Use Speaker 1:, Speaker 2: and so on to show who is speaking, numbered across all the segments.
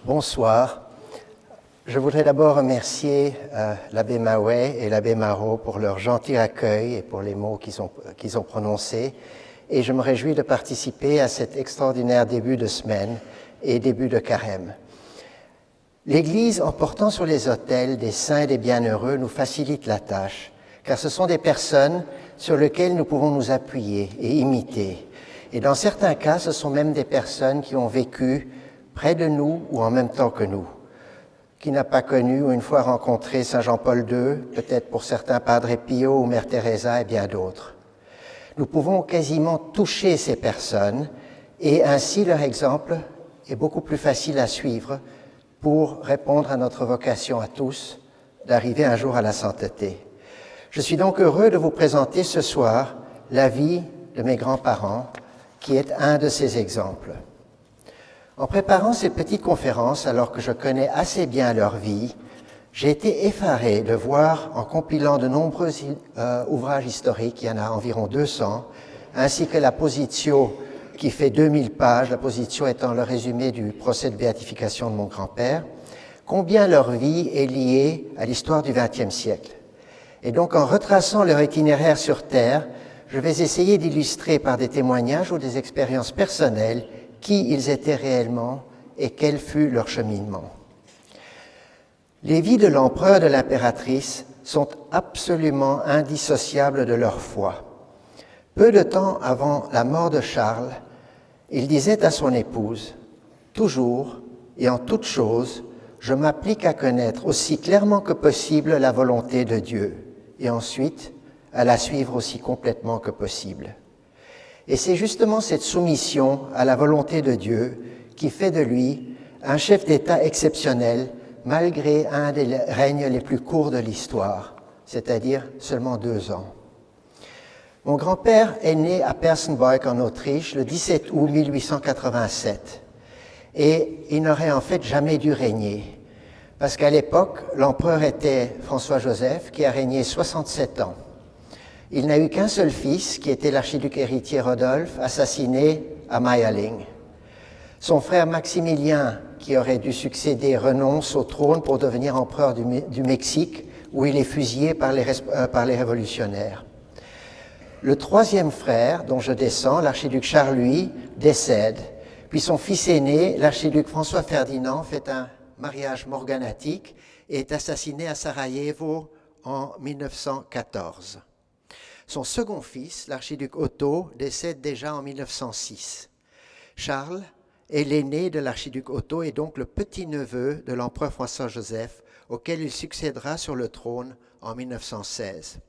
Speaker 1: Bonsoir. Je voudrais d'abord remercier l'abbé Maouet et l'abbé Marot pour leur gentil accueil et pour les mots qu'ils ont prononcés. Et je me réjouis de participer à cet extraordinaire début de semaine et début de carême. L'Église, en portant sur les autels des saints et des bienheureux, nous facilite la tâche, car ce sont des personnes sur lesquelles nous pouvons nous appuyer et imiter. Et dans certains cas, ce sont même des personnes qui ont vécu près de nous ou en même temps que nous. Qui n'a pas connu ou une fois rencontré Saint Jean-Paul II, peut-être pour certains Padre Pio ou Mère Teresa et bien d'autres. Nous pouvons quasiment toucher ces personnes et ainsi leur exemple est beaucoup plus facile à suivre pour répondre à notre vocation à tous d'arriver un jour à la sainteté. Je suis donc heureux de vous présenter ce soir la vie de mes grands-parents, qui est un de ces exemples. En préparant cette petite conférence, alors que je connais assez bien leur vie, j'ai été effaré de voir, en compilant de nombreux ouvrages historiques, il y en a environ 200, ainsi que la Positio qui fait 2000 pages, la Positio étant le résumé du procès de béatification de mon grand-père, combien leur vie est liée à l'histoire du XXe siècle. Et donc, en retraçant leur itinéraire sur Terre, je vais essayer d'illustrer par des témoignages ou des expériences personnelles qui ils étaient réellement et quel fut leur cheminement. Les vies de l'empereur et de l'impératrice sont absolument indissociables de leur foi. Peu de temps avant la mort de Charles, il disait à son épouse « Toujours et en toutes choses, je m'applique à connaître aussi clairement que possible la volonté de Dieu et ensuite à la suivre aussi complètement que possible. » Et c'est justement cette soumission à la volonté de Dieu qui fait de lui un chef d'État exceptionnel malgré un des règnes les plus courts de l'histoire, c'est-à-dire seulement 2 ans. Mon grand-père est né à Persenbeek en Autriche le 17 août 1887 et il n'aurait en fait jamais dû régner parce qu'à l'époque, l'empereur était François-Joseph qui a régné 67 ans. Il n'a eu qu'un seul fils, qui était l'archiduc héritier Rodolphe, assassiné à Mayerling. Son frère Maximilien, qui aurait dû succéder, renonce au trône pour devenir empereur du Mexique, où il est fusillé par les révolutionnaires. Le troisième frère, dont je descends, l'archiduc Charles-Louis, décède. Puis son fils aîné, l'archiduc François-Ferdinand, fait un mariage morganatique et est assassiné à Sarajevo en 1914. Son second fils, l'archiduc Otto, décède déjà en 1906. Charles est l'aîné de l'archiduc Otto et donc le petit-neveu de l'empereur François-Joseph, auquel il succédera sur le trône en 1916.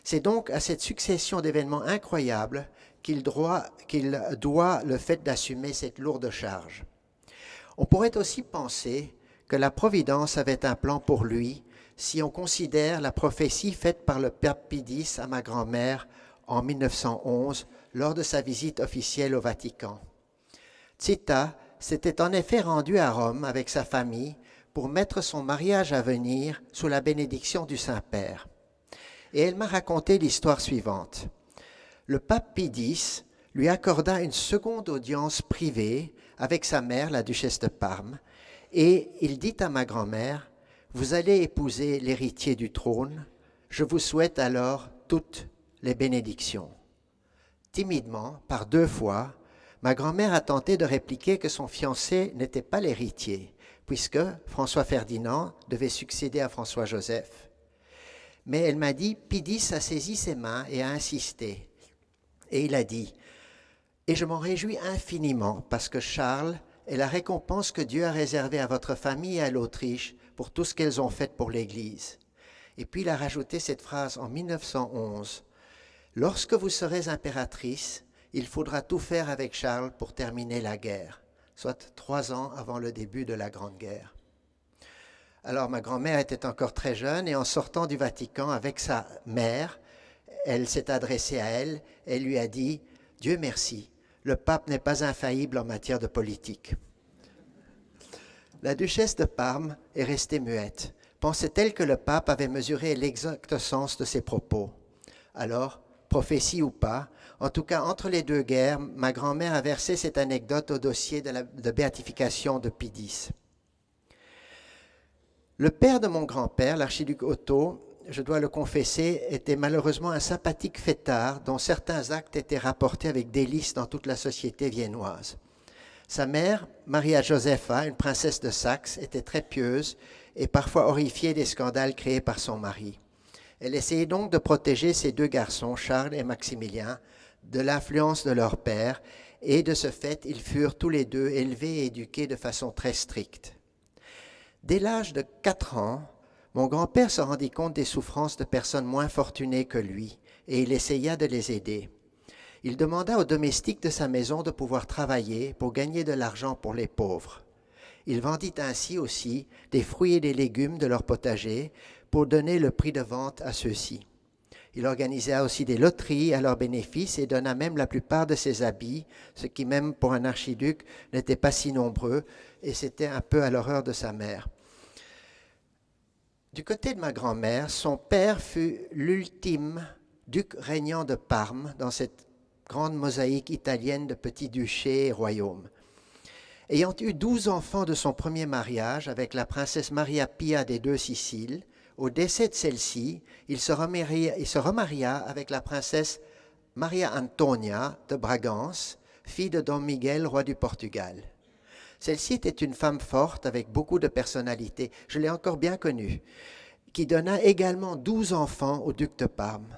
Speaker 1: C'est donc à cette succession d'événements incroyables qu'il doit le fait d'assumer cette lourde charge. On pourrait aussi penser que la Providence avait un plan pour lui, si on considère la prophétie faite par le pape Pie X à ma grand-mère en 1911 lors de sa visite officielle au Vatican. Citta s'était en effet rendu à Rome avec sa famille pour mettre son mariage à venir sous la bénédiction du Saint-Père. Et elle m'a raconté l'histoire suivante. Le pape Pie X lui accorda une seconde audience privée avec sa mère, la duchesse de Parme, et il dit à ma grand-mère « Vous allez épouser l'héritier du trône, je vous souhaite alors toutes les bénédictions. » Timidement, par 2 fois, ma grand-mère a tenté de répliquer que son fiancé n'était pas l'héritier, puisque François-Ferdinand devait succéder à François-Joseph. Mais elle m'a dit, Pie X a saisi ses mains et a insisté. Et il a dit, « Et je m'en réjouis infiniment, parce que Charles est la récompense que Dieu a réservée à votre famille et à l'Autriche pour tout ce qu'elles ont fait pour l'Église. » Et puis il a rajouté cette phrase en 1911. « Lorsque vous serez impératrice, il faudra tout faire avec Charles pour terminer la guerre. » Soit 3 ans avant le début de la Grande Guerre. Alors ma grand-mère était encore très jeune et en sortant du Vatican avec sa mère, elle s'est adressée à elle et lui a dit « Dieu merci, le pape n'est pas infaillible en matière de politique. » La duchesse de Parme est restée muette. Pensait-elle que le pape avait mesuré l'exact sens de ses propos? Alors, prophétie ou pas, en tout cas entre les 2 guerres, ma grand-mère a versé cette anecdote au dossier de béatification de Pie X. Le père de mon grand-père, l'archiduc Otto, je dois le confesser, était malheureusement un sympathique fêtard dont certains actes étaient rapportés avec délice dans toute la société viennoise. Sa mère, Maria Josepha, une princesse de Saxe, était très pieuse et parfois horrifiée des scandales créés par son mari. Elle essayait donc de protéger ses deux garçons, Charles et Maximilien, de l'influence de leur père, et de ce fait, ils furent tous les deux élevés et éduqués de façon très stricte. Dès l'âge de 4 ans, mon grand-père se rendit compte des souffrances de personnes moins fortunées que lui, et il essaya de les aider. Il demanda aux domestiques de sa maison de pouvoir travailler pour gagner de l'argent pour les pauvres. Il vendit ainsi aussi des fruits et des légumes de leur potager pour donner le prix de vente à ceux-ci. Il organisa aussi des loteries à leur bénéfice et donna même la plupart de ses habits, ce qui même pour un archiduc n'était pas si nombreux, et c'était un peu à l'horreur de sa mère. Du côté de ma grand-mère, son père fut l'ultime duc régnant de Parme dans cette grande mosaïque italienne de petits duchés et royaumes. Ayant eu 12 enfants de son premier mariage avec la princesse Maria Pia des Deux Siciles, au décès de celle-ci, il se remaria avec la princesse Maria Antonia de Bragance, fille de Don Miguel, roi du Portugal. Celle-ci était une femme forte avec beaucoup de personnalité, je l'ai encore bien connue, qui donna également 12 enfants au duc de Parme,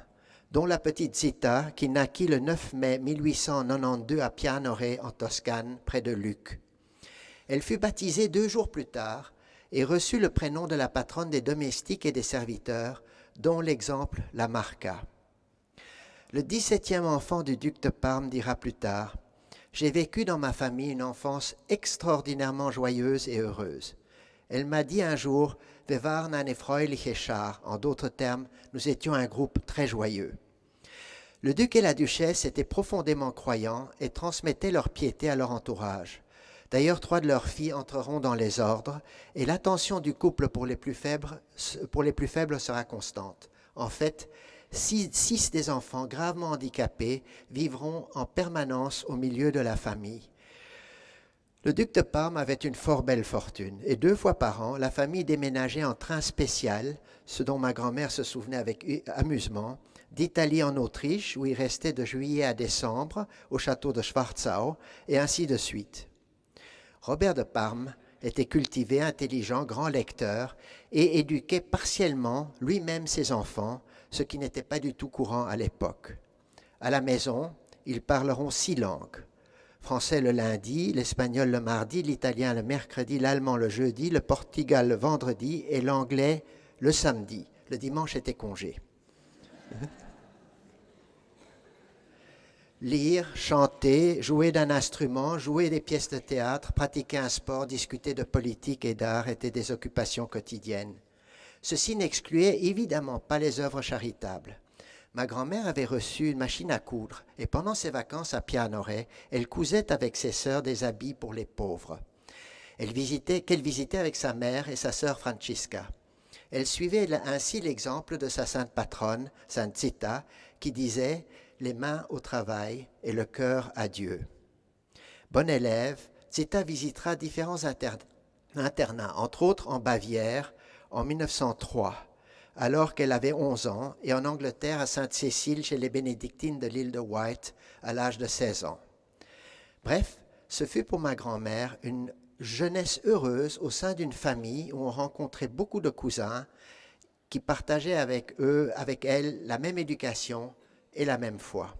Speaker 1: dont la petite Zita, qui naquit le 9 mai 1892 à Pianore, en Toscane, près de Lucques. Elle fut baptisée 2 jours plus tard et reçut le prénom de la patronne des domestiques et des serviteurs, dont l'exemple la marqua. Le 17e enfant du duc de Parme dira plus tard « J'ai vécu dans ma famille une enfance extraordinairement joyeuse et heureuse. Elle m'a dit un jour « Wir waren eine freuliche Schar », en d'autres termes, nous étions un groupe très joyeux. Le duc et la duchesse étaient profondément croyants et transmettaient leur piété à leur entourage. D'ailleurs, 3 de leurs filles entreront dans les ordres et l'attention du couple pour les plus faibles sera constante. En fait, 6 des enfants gravement handicapés vivront en permanence au milieu de la famille. Le duc de Parme avait une fort belle fortune et 2 fois par an, la famille déménageait en train spécial, ce dont ma grand-mère se souvenait avec amusement, d'Italie en Autriche où il restait de juillet à décembre au château de Schwarzau et ainsi de suite. Robert de Parme était cultivé, intelligent, grand lecteur et éduquait partiellement lui-même ses enfants, ce qui n'était pas du tout courant à l'époque. À la maison, ils parleront 6 langues. Français le lundi, l'espagnol le mardi, l'italien le mercredi, l'allemand le jeudi, le portugais le vendredi et l'anglais le samedi. Le dimanche était congé. Lire, chanter, jouer d'un instrument, jouer des pièces de théâtre, pratiquer un sport, discuter de politique et d'art étaient des occupations quotidiennes. Ceci n'excluait évidemment pas les œuvres charitables. Ma grand-mère avait reçu une machine à coudre et pendant ses vacances à Pianore, elle cousait avec ses sœurs des habits pour les pauvres. Qu'elle visitait avec sa mère et sa sœur Francisca. Elle suivait ainsi l'exemple de sa sainte patronne, Sainte Zita, qui disait « les mains au travail et le cœur à Dieu ». Bonne élève, Zita visitera différents internats, entre autres en Bavière, en 1903, alors qu'elle avait 11 ans, et en Angleterre à Sainte-Cécile chez les bénédictines de l'île de Wight à l'âge de 16 ans. Bref, ce fut pour ma grand-mère une jeunesse heureuse au sein d'une famille où on rencontrait beaucoup de cousins qui partageaient avec elle, la même éducation et la même foi.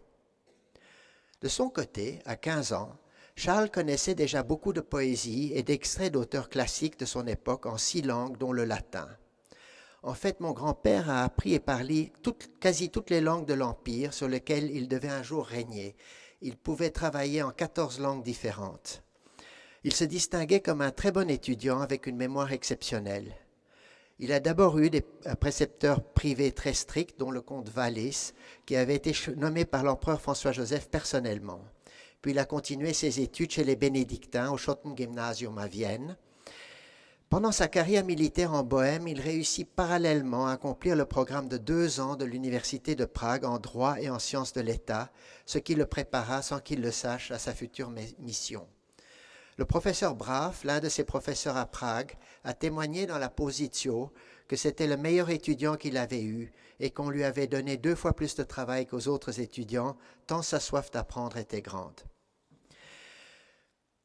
Speaker 1: De son côté, à 15 ans, Charles connaissait déjà beaucoup de poésie et d'extraits d'auteurs classiques de son époque en 6 langues, dont le latin. En fait, mon grand-père a appris et parlé quasi toutes les langues de l'Empire sur lesquelles il devait un jour régner. Il pouvait travailler en 14 langues différentes. Il se distinguait comme un très bon étudiant avec une mémoire exceptionnelle. Il a d'abord eu des précepteurs privés très stricts, dont le comte Wallis, qui avait été nommé par l'empereur François-Joseph personnellement. Puis il a continué ses études chez les bénédictins au Schottengymnasium à Vienne. Pendant sa carrière militaire en Bohême, il réussit parallèlement à accomplir le programme de 2 ans de l'Université de Prague en droit et en sciences de l'État, ce qui le prépara, sans qu'il le sache, à sa future mission. Le professeur Braff, l'un de ses professeurs à Prague, a témoigné dans la Positio que c'était le meilleur étudiant qu'il avait eu et qu'on lui avait donné 2 fois plus de travail qu'aux autres étudiants, tant sa soif d'apprendre était grande.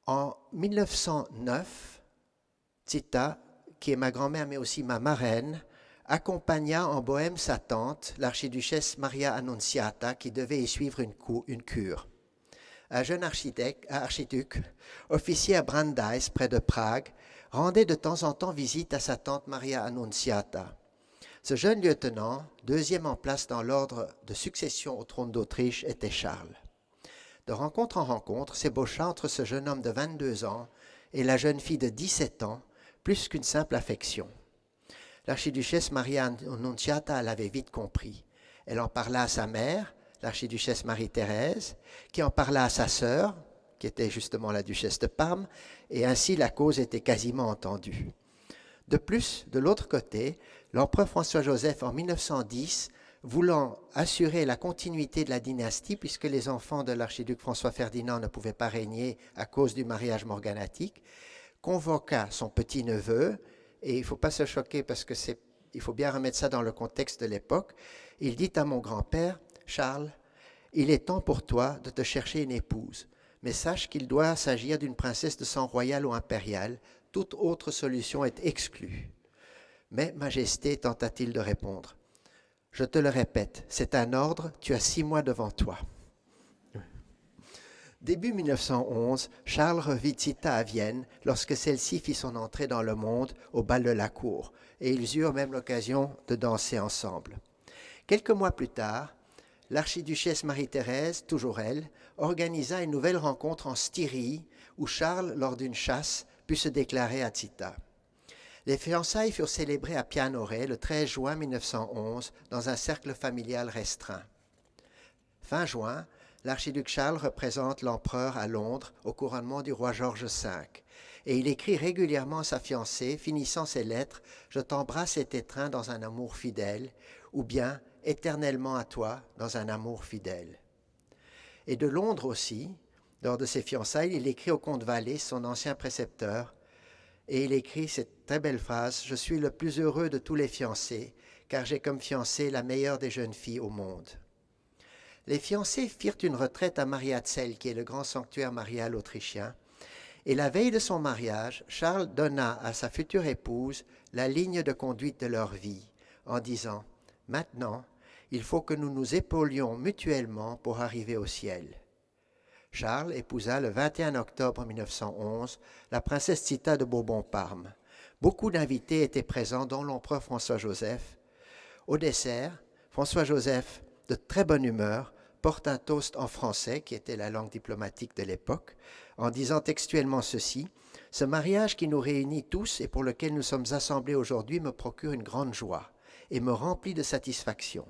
Speaker 1: En 1909, Zita, qui est ma grand-mère mais aussi ma marraine, accompagna en Bohême sa tante, l'archiduchesse Maria Annunziata, qui devait y suivre une cure. Un jeune archiduc, officier à Brandeis, près de Prague, rendait de temps en temps visite à sa tante Maria Annunziata. Ce jeune lieutenant, deuxième en place dans l'ordre de succession au trône d'Autriche, était Charles. De rencontre en rencontre s'ébaucha entre ce jeune homme de 22 ans et la jeune fille de 17 ans, plus qu'une simple affection. L'archiduchesse Maria Annunziata l'avait vite compris. Elle en parla à sa mère, l'archiduchesse Marie-Thérèse, qui en parla à sa sœur, qui était justement la duchesse de Parme, et ainsi la cause était quasiment entendue. De plus, de l'autre côté, l'empereur François-Joseph en 1910, voulant assurer la continuité de la dynastie, puisque les enfants de l'archiduc François-Ferdinand ne pouvaient pas régner à cause du mariage morganatique, convoqua son petit-neveu, et il ne faut pas se choquer parce que il faut bien remettre ça dans le contexte de l'époque. Il dit à mon grand-père, Charles, il est temps pour toi de te chercher une épouse, mais sache qu'il doit s'agir d'une princesse de sang royal ou impérial, toute autre solution est exclue. Mais, Majesté, tenta-t-il de répondre, je te le répète, c'est un ordre, tu as 6 mois devant toi. Début 1911, Charles revit Zita à Vienne lorsque celle-ci fit son entrée dans le monde au bal de la cour, et ils eurent même l'occasion de danser ensemble. Quelques mois plus tard, l'archiduchesse Marie-Thérèse, toujours elle, organisa une nouvelle rencontre en Styrie où Charles, lors d'une chasse, put se déclarer à Zita. Les fiançailles furent célébrées à Pianore le 13 juin 1911 dans un cercle familial restreint. Fin juin, l'archiduc Charles représente l'empereur à Londres au couronnement du roi George V et il écrit régulièrement à sa fiancée, finissant ses lettres « Je t'embrasse et t'étreins dans un amour fidèle » ou bien « Éternellement à toi dans un amour fidèle ». Et de Londres aussi, lors de ses fiançailles, il écrit au comte Vallée, son ancien précepteur, et il écrit cette très belle phrase « Je suis le plus heureux de tous les fiancés, car j'ai comme fiancée la meilleure des jeunes filles au monde. » Les fiancés firent une retraite à Mariazell, qui est le grand sanctuaire marial autrichien, et la veille de son mariage, Charles donna à sa future épouse la ligne de conduite de leur vie, en disant « Maintenant, il faut que nous nous épaulions mutuellement pour arriver au ciel. » Charles épousa le 21 octobre 1911 la princesse Zita de Bourbon-Parme. Beaucoup d'invités étaient présents, dont l'empereur François-Joseph. Au dessert, François-Joseph, de très bonne humeur, porte un toast en français, qui était la langue diplomatique de l'époque, en disant textuellement ceci « Ce mariage qui nous réunit tous et pour lequel nous sommes assemblés aujourd'hui me procure une grande joie et me remplit de satisfaction.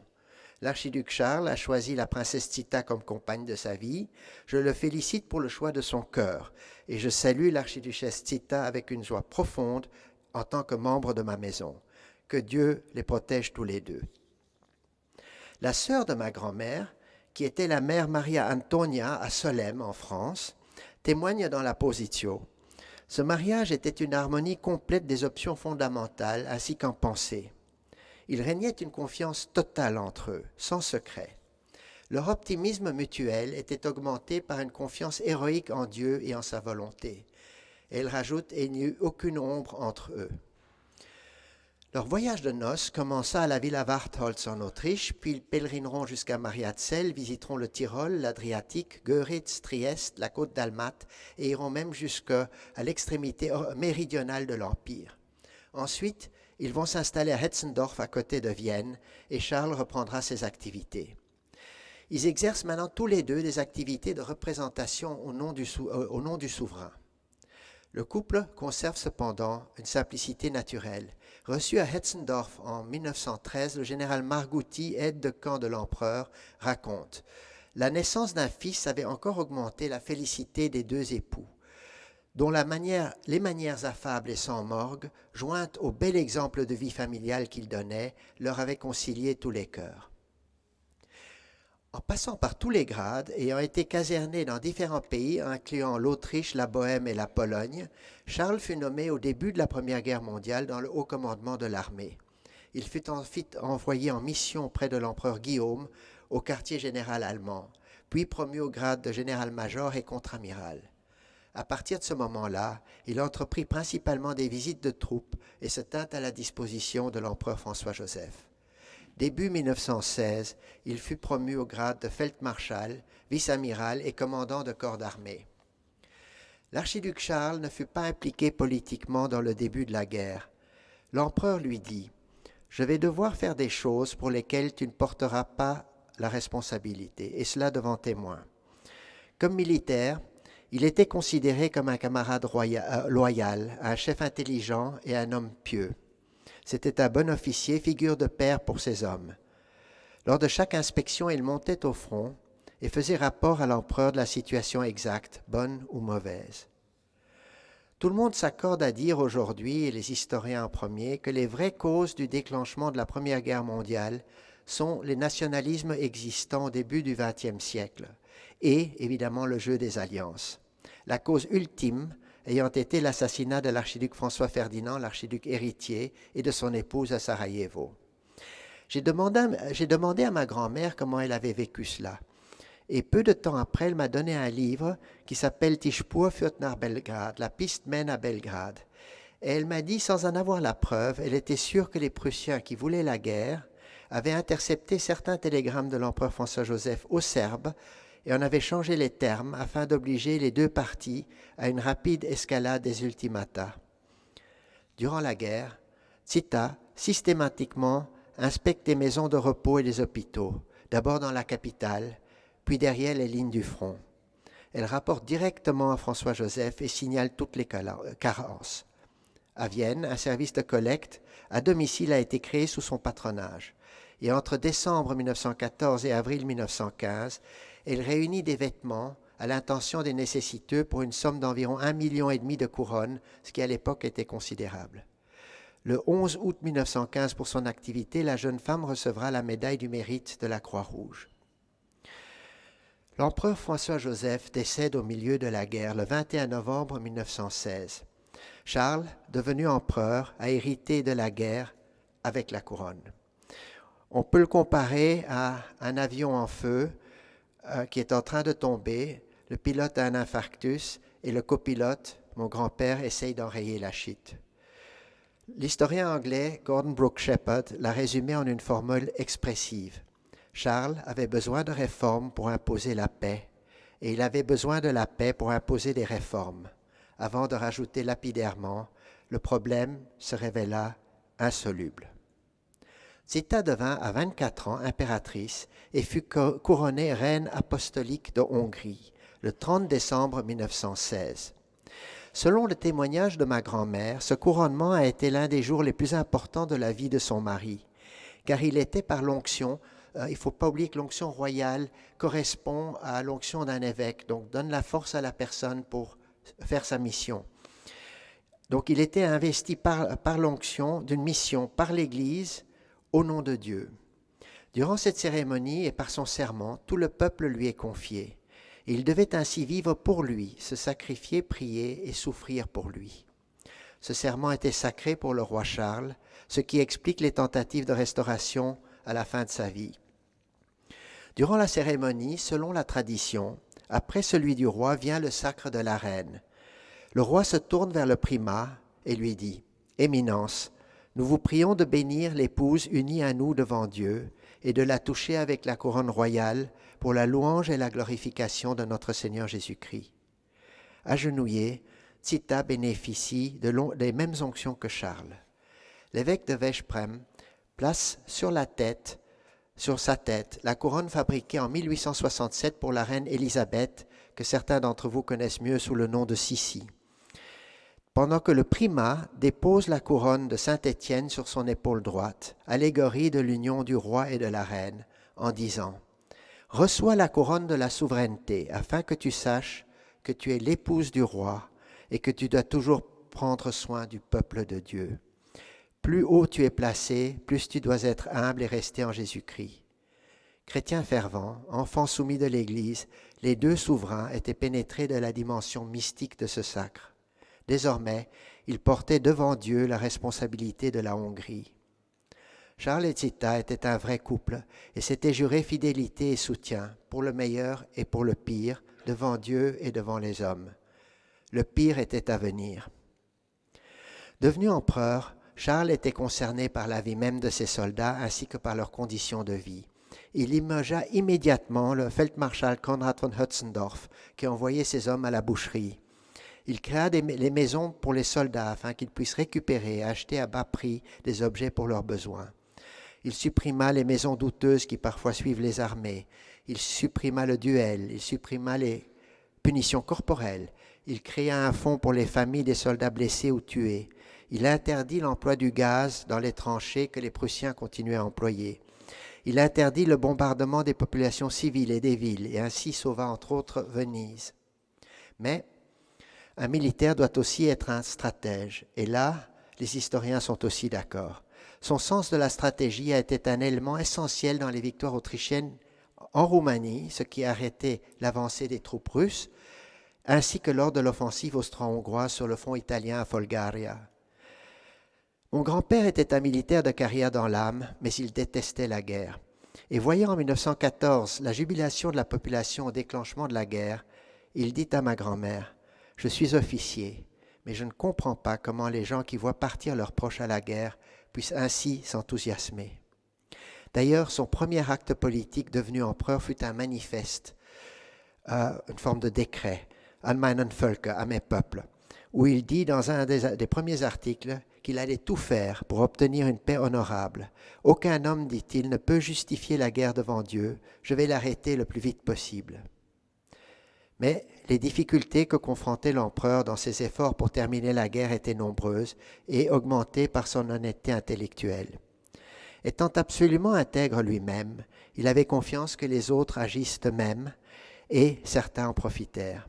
Speaker 1: L'archiduc Charles a choisi la princesse Zita comme compagne de sa vie. Je le félicite pour le choix de son cœur et je salue l'archiduchesse Zita avec une joie profonde en tant que membre de ma maison. Que Dieu les protège tous les deux. » La sœur de ma grand-mère, qui était la mère Maria Antonia à Solesmes, en France, témoigne dans la Positio. Ce mariage était une harmonie complète des options fondamentales ainsi qu'en pensée. Il régnait une confiance totale entre eux, sans secret. Leur optimisme mutuel était augmenté par une confiance héroïque en Dieu et en sa volonté. Et elle rajoute, il n'y eut aucune ombre entre eux. Leur voyage de noces commença à la Villa Wartholz en Autriche, puis ils pèlerineront jusqu'à Mariazell, visiteront le Tyrol, l'Adriatique, Göritz, Trieste, la côte d'Almat et iront même jusqu'à l'extrémité méridionale de l'Empire. Ensuite, ils vont s'installer à Hetzendorf à côté de Vienne et Charles reprendra ses activités. Ils exercent maintenant tous les deux des activités de représentation au nom du souverain. Le couple conserve cependant une simplicité naturelle. Reçu à Hetzendorf en 1913, le général Margutti, aide de camp de l'empereur, raconte « La naissance d'un fils avait encore augmenté la félicité des deux époux, dont les manières affables et sans morgue, jointes au bel exemple de vie familiale qu'il donnait, leur avaient concilié tous les cœurs. » En passant par tous les grades, ayant été caserné dans différents pays, incluant l'Autriche, la Bohême et la Pologne, Charles fut nommé au début de la Première Guerre mondiale dans le haut commandement de l'armée. Il fut ensuite envoyé en mission auprès de l'empereur Guillaume au quartier général allemand, puis promu au grade de général-major et contre-amiral. À partir de ce moment-là, il entreprit principalement des visites de troupes et se tint à la disposition de l'empereur François-Joseph. Début 1916, il fut promu au grade de Feldmarschall, vice-amiral et commandant de corps d'armée. L'archiduc Charles ne fut pas impliqué politiquement dans le début de la guerre. L'empereur lui dit « Je vais devoir faire des choses pour lesquelles tu ne porteras pas la responsabilité, et cela devant témoins. » Comme militaire, il était considéré comme un camarade loyal, un chef intelligent et un homme pieux. C'était un bon officier, figure de père pour ses hommes. Lors de chaque inspection, il montait au front et faisait rapport à l'empereur de la situation exacte, bonne ou mauvaise. Tout le monde s'accorde à dire aujourd'hui, et les historiens en premier, que les vraies causes du déclenchement de la Première Guerre mondiale sont les nationalismes existants au début du XXe siècle et, évidemment, le jeu des alliances. La cause ultime ayant été l'assassinat de l'archiduc François-Ferdinand, l'archiduc héritier, et de son épouse à Sarajevo. J'ai demandé à ma grand-mère comment elle avait vécu cela. Et peu de temps après, elle m'a donné un livre qui s'appelle Die Spur führt nach Belgrad, la piste mène à Belgrade. Et elle m'a dit, sans en avoir la preuve, elle était sûre que les Prussiens qui voulaient la guerre avaient intercepté certains télégrammes de l'empereur François-Joseph aux Serbes et en avaient changé les termes afin d'obliger les deux parties à une rapide escalade des ultimata. Durant la guerre, Zita, systématiquement, inspecte les maisons de repos et les hôpitaux, d'abord dans la capitale, puis derrière les lignes du front. Elle rapporte directement à François-Joseph et signale toutes les carences. À Vienne, un service de collecte à domicile a été créé sous son patronage. Et entre décembre 1914 et avril 1915, elle réunit des vêtements à l'intention des nécessiteux pour une somme d'environ 1,5 million de couronnes, ce qui à l'époque était considérable. Le 11 août 1915, pour son activité, la jeune femme recevra la médaille du mérite de la Croix-Rouge. L'empereur François-Joseph décède au milieu de la guerre le 21 novembre 1916. Charles, devenu empereur, a hérité de la guerre avec la couronne. On peut le comparer à un avion en feu qui est en train de tomber. Le pilote a un infarctus et le copilote, mon grand-père, essaye d'enrayer la chute. L'historien anglais Gordon Brooke Shepherd l'a résumé en une formule expressive. Charles avait besoin de réformes pour imposer la paix, et il avait besoin de la paix pour imposer des réformes, avant de rajouter lapidairement, le problème se révéla insoluble. Zita devint à 24 ans impératrice et fut couronnée reine apostolique de Hongrie le 30 décembre 1916. Selon le témoignage de ma grand-mère, ce couronnement a été l'un des jours les plus importants de la vie de son mari, car il était par l'onction. Il ne faut pas oublier que l'onction royale correspond à l'onction d'un évêque, donc donne la force à la personne pour faire sa mission. Donc il était investi par l'onction d'une mission par l'Église au nom de Dieu. Durant cette cérémonie et par son serment, tout le peuple lui est confié. Et il devait ainsi vivre pour lui, se sacrifier, prier et souffrir pour lui. Ce serment était sacré pour le roi Charles, ce qui explique les tentatives de restauration à la fin de sa vie. Durant la cérémonie, selon la tradition, après celui du roi vient le sacre de la reine. Le roi se tourne vers le primat et lui dit « Éminence, nous vous prions de bénir l'épouse unie à nous devant Dieu et de la toucher avec la couronne royale pour la louange et la glorification de notre Seigneur Jésus-Christ. » Agenouillé, Zita bénéficie des mêmes onctions que Charles. L'évêque de Veszprém place sur sa tête, la couronne fabriquée en 1867 pour la reine Élisabeth, que certains d'entre vous connaissent mieux sous le nom de Sissi. Pendant que le primat dépose la couronne de Saint-Étienne sur son épaule droite, allégorie de l'union du roi et de la reine, en disant « Reçois la couronne de la souveraineté, afin que tu saches que tu es l'épouse du roi et que tu dois toujours prendre soin du peuple de Dieu. Plus haut tu es placé, plus tu dois être humble et rester en Jésus-Christ. Chrétiens fervents, enfants soumis de l'Église, les deux souverains étaient pénétrés de la dimension mystique de ce sacre. Désormais, ils portaient devant Dieu la responsabilité de la Hongrie. Charles et Zita étaient un vrai couple et s'étaient juré fidélité et soutien, pour le meilleur et pour le pire, devant Dieu et devant les hommes. Le pire était à venir. Devenu empereur, Charles était concerné par la vie même de ses soldats ainsi que par leurs conditions de vie. Il limogea immédiatement le feldmarschall Konrad von Hötzendorf, qui envoyait ses hommes à la boucherie. Il créa les maisons pour les soldats afin qu'ils puissent récupérer et acheter à bas prix des objets pour leurs besoins. Il supprima les maisons douteuses qui parfois suivent les armées. Il supprima le duel. Il supprima les punitions corporelles. Il créa un fonds pour les familles des soldats blessés ou tués. Il interdit l'emploi du gaz dans les tranchées que les Prussiens continuaient à employer. Il interdit le bombardement des populations civiles et des villes et ainsi sauva entre autres Venise. Mais un militaire doit aussi être un stratège. Et là, les historiens sont aussi d'accord. Son sens de la stratégie a été un élément essentiel dans les victoires autrichiennes en Roumanie, ce qui a arrêté l'avancée des troupes russes, ainsi que lors de l'offensive austro-hongroise sur le front italien à Folgaria. Mon grand-père était un militaire de carrière dans l'âme, mais il détestait la guerre. Et voyant en 1914 la jubilation de la population au déclenchement de la guerre, il dit à ma grand-mère « Je suis officier, mais je ne comprends pas comment les gens qui voient partir leurs proches à la guerre puissent ainsi s'enthousiasmer. » D'ailleurs, son premier acte politique devenu empereur fut un manifeste, une forme de décret, An meinen Völker, à mes peuples, où il dit dans un des premiers articles qu'il allait tout faire pour obtenir une paix honorable. « Aucun homme, dit-il, ne peut justifier la guerre devant Dieu, je vais l'arrêter le plus vite possible. » Mais les difficultés que confrontait l'empereur dans ses efforts pour terminer la guerre étaient nombreuses et augmentées par son honnêteté intellectuelle. Étant absolument intègre lui-même, il avait confiance que les autres agissent de même et certains en profitèrent.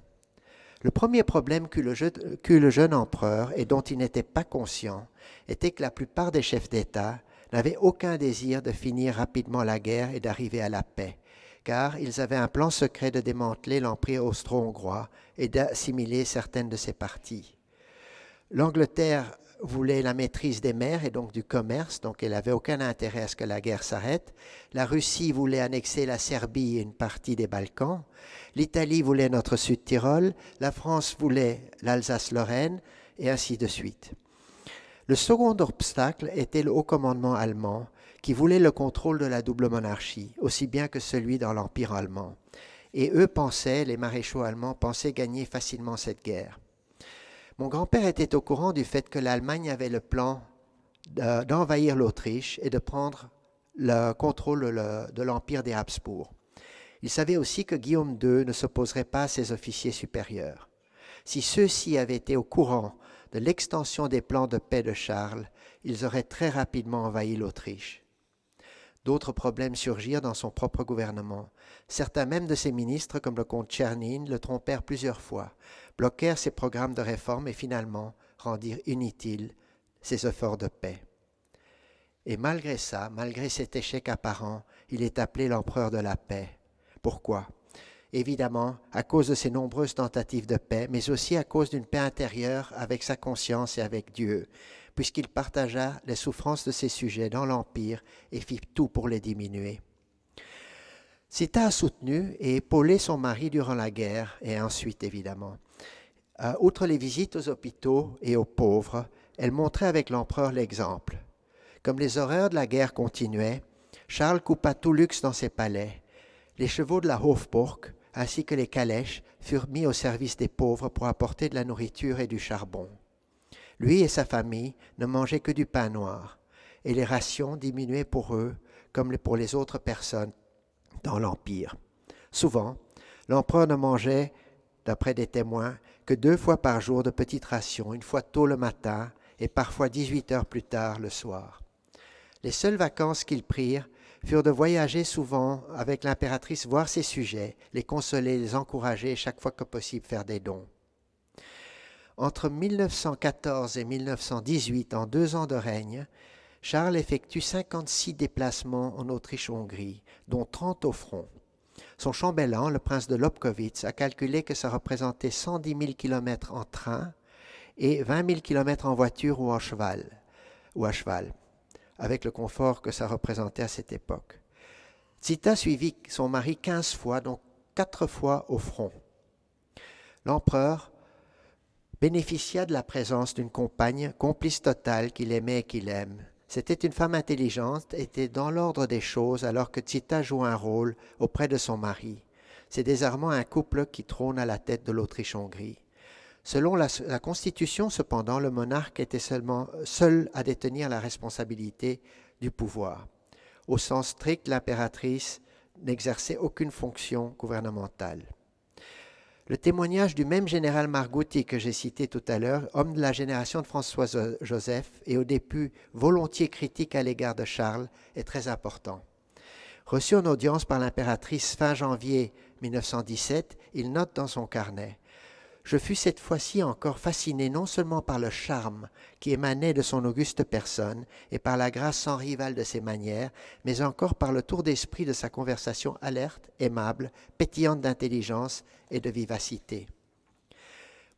Speaker 1: Le premier problème qu'eut le jeune empereur et dont il n'était pas conscient était que la plupart des chefs d'État n'avaient aucun désir de finir rapidement la guerre et d'arriver à la paix, car ils avaient un plan secret de démanteler l'empire austro-hongrois et d'assimiler certaines de ses parties. L'Angleterre voulait la maîtrise des mers et donc du commerce, donc elle n'avait aucun intérêt à ce que la guerre s'arrête. La Russie voulait annexer la Serbie et une partie des Balkans. L'Italie voulait notre Sud-Tyrol. La France voulait l'Alsace-Lorraine et ainsi de suite. Le second obstacle était le haut commandement allemand qui voulait le contrôle de la double monarchie, aussi bien que celui dans l'Empire allemand. Et eux les maréchaux allemands pensaient gagner facilement cette guerre. Mon grand-père était au courant du fait que l'Allemagne avait le plan d'envahir l'Autriche et de prendre le contrôle de l'empire des Habsbourg. Il savait aussi que Guillaume II ne s'opposerait pas à ses officiers supérieurs. Si ceux-ci avaient été au courant de l'extension des plans de paix de Charles, ils auraient très rapidement envahi l'Autriche. D'autres problèmes surgirent dans son propre gouvernement. Certains même de ses ministres, comme le comte Tchernin, le trompèrent plusieurs fois, bloquèrent ses programmes de réforme et finalement rendirent inutiles ses efforts de paix. Et malgré ça, malgré cet échec apparent, il est appelé l'empereur de la paix. Pourquoi ? Évidemment, à cause de ses nombreuses tentatives de paix, mais aussi à cause d'une paix intérieure avec sa conscience et avec Dieu, puisqu'il partagea les souffrances de ses sujets dans l'Empire et fit tout pour les diminuer. Zita a soutenu et épaulé son mari durant la guerre et ensuite, évidemment. Outre les visites aux hôpitaux et aux pauvres, elle montrait avec l'empereur l'exemple. Comme les horreurs de la guerre continuaient, Charles coupa tout luxe dans ses palais. Les chevaux de la Hofburg, ainsi que les calèches, furent mis au service des pauvres pour apporter de la nourriture et du charbon. Lui et sa famille ne mangeaient que du pain noir, et les rations diminuaient pour eux comme pour les autres personnes dans l'Empire. Souvent, l'empereur ne mangeait, d'après des témoins, que 2 fois par jour de petites rations, une fois tôt le matin et parfois 18 heures plus tard le soir. Les seules vacances qu'ils prirent furent de voyager souvent avec l'impératrice voir ses sujets, les consoler, les encourager et chaque fois que possible faire des dons. Entre 1914 et 1918, en 2 ans de règne, Charles effectue 56 déplacements en Autriche-Hongrie, dont 30 au front. Son chambellan, le prince de Lobkowitz, a calculé que ça représentait 110 000 km en train et 20 000 km en voiture ou à cheval, avec le confort que ça représentait à cette époque. Zita suivit son mari 15 fois, donc 4 fois au front. L'empereur bénéficia de la présence d'une compagne, complice totale, qu'il aimait et qu'il aime. C'était une femme intelligente, était dans l'ordre des choses alors que Zita joue un rôle auprès de son mari. C'est désormais un couple qui trône à la tête de l'Autriche-Hongrie. Selon la Constitution, cependant, le monarque était seul à détenir la responsabilité du pouvoir. Au sens strict, l'impératrice n'exerçait aucune fonction gouvernementale. Le témoignage du même général Margutti que j'ai cité tout à l'heure, homme de la génération de François-Joseph et au début volontiers critique à l'égard de Charles, est très important. Reçu en audience par l'impératrice fin janvier 1917, il note dans son carnet « Je fus cette fois-ci encore fasciné non seulement par le charme qui émanait de son auguste personne et par la grâce sans rivale de ses manières, mais encore par le tour d'esprit de sa conversation alerte, aimable, pétillante d'intelligence et de vivacité. »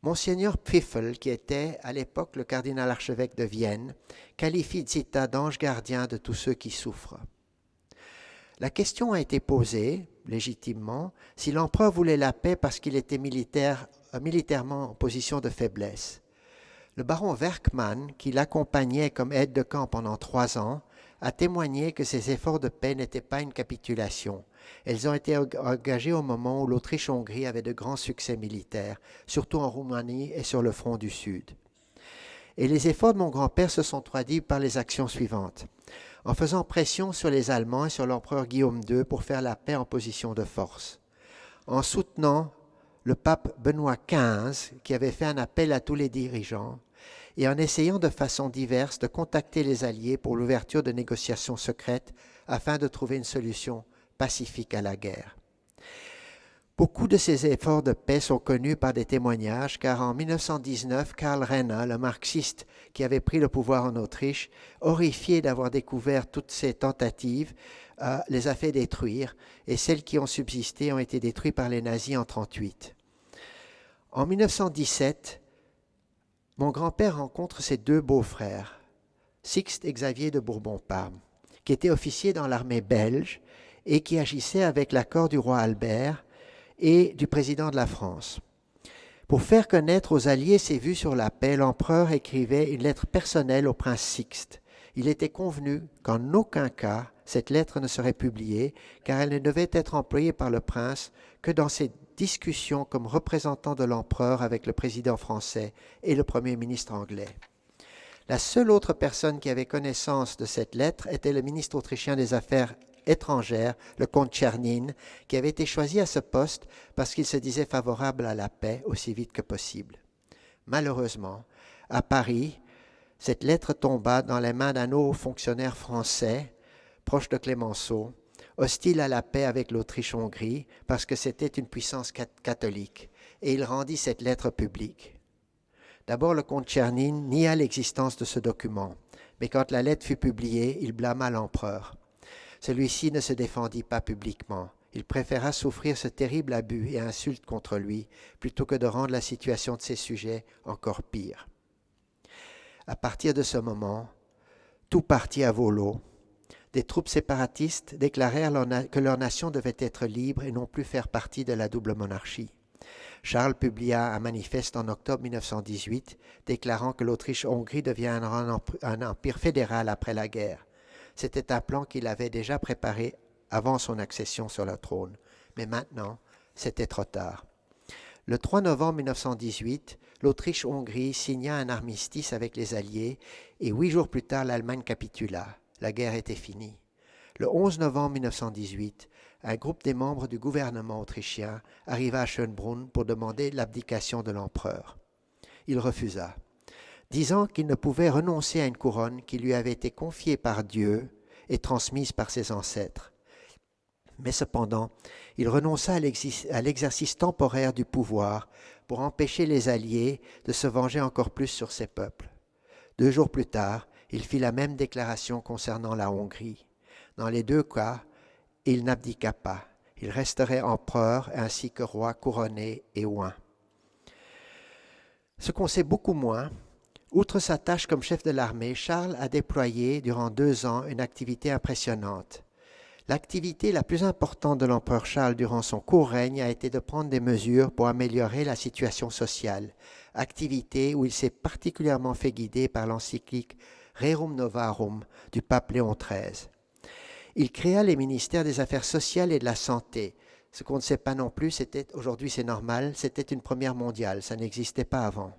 Speaker 1: Monseigneur Pfiffel, qui était à l'époque le cardinal archevêque de Vienne, qualifie Zita d'ange gardien de tous ceux qui souffrent. La question a été posée, légitimement, si l'empereur voulait la paix parce qu'il était militairement en position de faiblesse. Le baron Werkmann, qui l'accompagnait comme aide de camp pendant 3 ans, a témoigné que ces efforts de paix n'étaient pas une capitulation. Elles ont été engagées au moment où l'Autriche-Hongrie avait de grands succès militaires, surtout en Roumanie et sur le front du Sud. Et les efforts de mon grand-père se sont traduits par les actions suivantes. En faisant pression sur les Allemands et sur l'empereur Guillaume II pour faire la paix en position de force. En soutenant le pape Benoît XV, qui avait fait un appel à tous les dirigeants, et en essayant de façon diverse de contacter les Alliés pour l'ouverture de négociations secrètes afin de trouver une solution pacifique à la guerre. Beaucoup de ces efforts de paix sont connus par des témoignages, car en 1919, Karl Renner, le marxiste qui avait pris le pouvoir en Autriche, horrifié d'avoir découvert toutes ces tentatives, les a fait détruire, et celles qui ont subsisté ont été détruites par les nazis en 1938. En 1917, mon grand-père rencontre ses 2 beaux-frères, Sixte et Xavier de Bourbon-Parme, qui étaient officiers dans l'armée belge et qui agissaient avec l'accord du roi Albert et du président de la France. Pour faire connaître aux Alliés ses vues sur la paix, l'empereur écrivait une lettre personnelle au prince Sixte. Il était convenu qu'en aucun cas cette lettre ne serait publiée, car elle ne devait être employée par le prince que dans ses discussions comme représentant de l'empereur avec le président français et le premier ministre anglais. La seule autre personne qui avait connaissance de cette lettre était le ministre autrichien des Affaires étrangères, le comte Tchernin, qui avait été choisi à ce poste parce qu'il se disait favorable à la paix aussi vite que possible. Malheureusement, à Paris, cette lettre tomba dans les mains d'un haut fonctionnaire français, proche de Clémenceau, hostile à la paix avec l'Autriche-Hongrie parce que c'était une puissance catholique, et il rendit cette lettre publique. D'abord, le comte Tchernin nia l'existence de ce document, mais quand la lettre fut publiée, il blâma l'empereur. Celui-ci ne se défendit pas publiquement. Il préféra souffrir ce terrible abus et insulte contre lui plutôt que de rendre la situation de ses sujets encore pire. À partir de ce moment, tout partit à volo. Des troupes séparatistes déclarèrent que leur nation devait être libre et non plus faire partie de la double monarchie. Charles publia un manifeste en octobre 1918 déclarant que l'Autriche-Hongrie deviendra un empire fédéral après la guerre. C'était un plan qu'il avait déjà préparé avant son accession sur le trône. Mais maintenant, c'était trop tard. Le 3 novembre 1918, l'Autriche-Hongrie signa un armistice avec les Alliés et 8 jours plus tard, l'Allemagne capitula. La guerre était finie. Le 11 novembre 1918, un groupe des membres du gouvernement autrichien arriva à Schönbrunn pour demander l'abdication de l'empereur. Il refusa, disant qu'il ne pouvait renoncer à une couronne qui lui avait été confiée par Dieu et transmise par ses ancêtres. Mais cependant, il renonça à l'exercice temporaire du pouvoir pour empêcher les Alliés de se venger encore plus sur ses peuples. 2 jours plus tard, il fit la même déclaration concernant la Hongrie. Dans les deux cas, il n'abdiqua pas. Il resterait empereur ainsi que roi couronné et oint. Ce qu'on sait beaucoup moins, outre sa tâche comme chef de l'armée, Charles a déployé durant 2 ans une activité impressionnante. L'activité la plus importante de l'empereur Charles durant son court règne a été de prendre des mesures pour améliorer la situation sociale, activité où il s'est particulièrement fait guider par l'encyclique Rerum Novarum du pape Léon XIII. Il créa les ministères des Affaires sociales et de la santé. Ce qu'on ne sait pas non plus, aujourd'hui c'est normal, c'était une première mondiale, ça n'existait pas avant.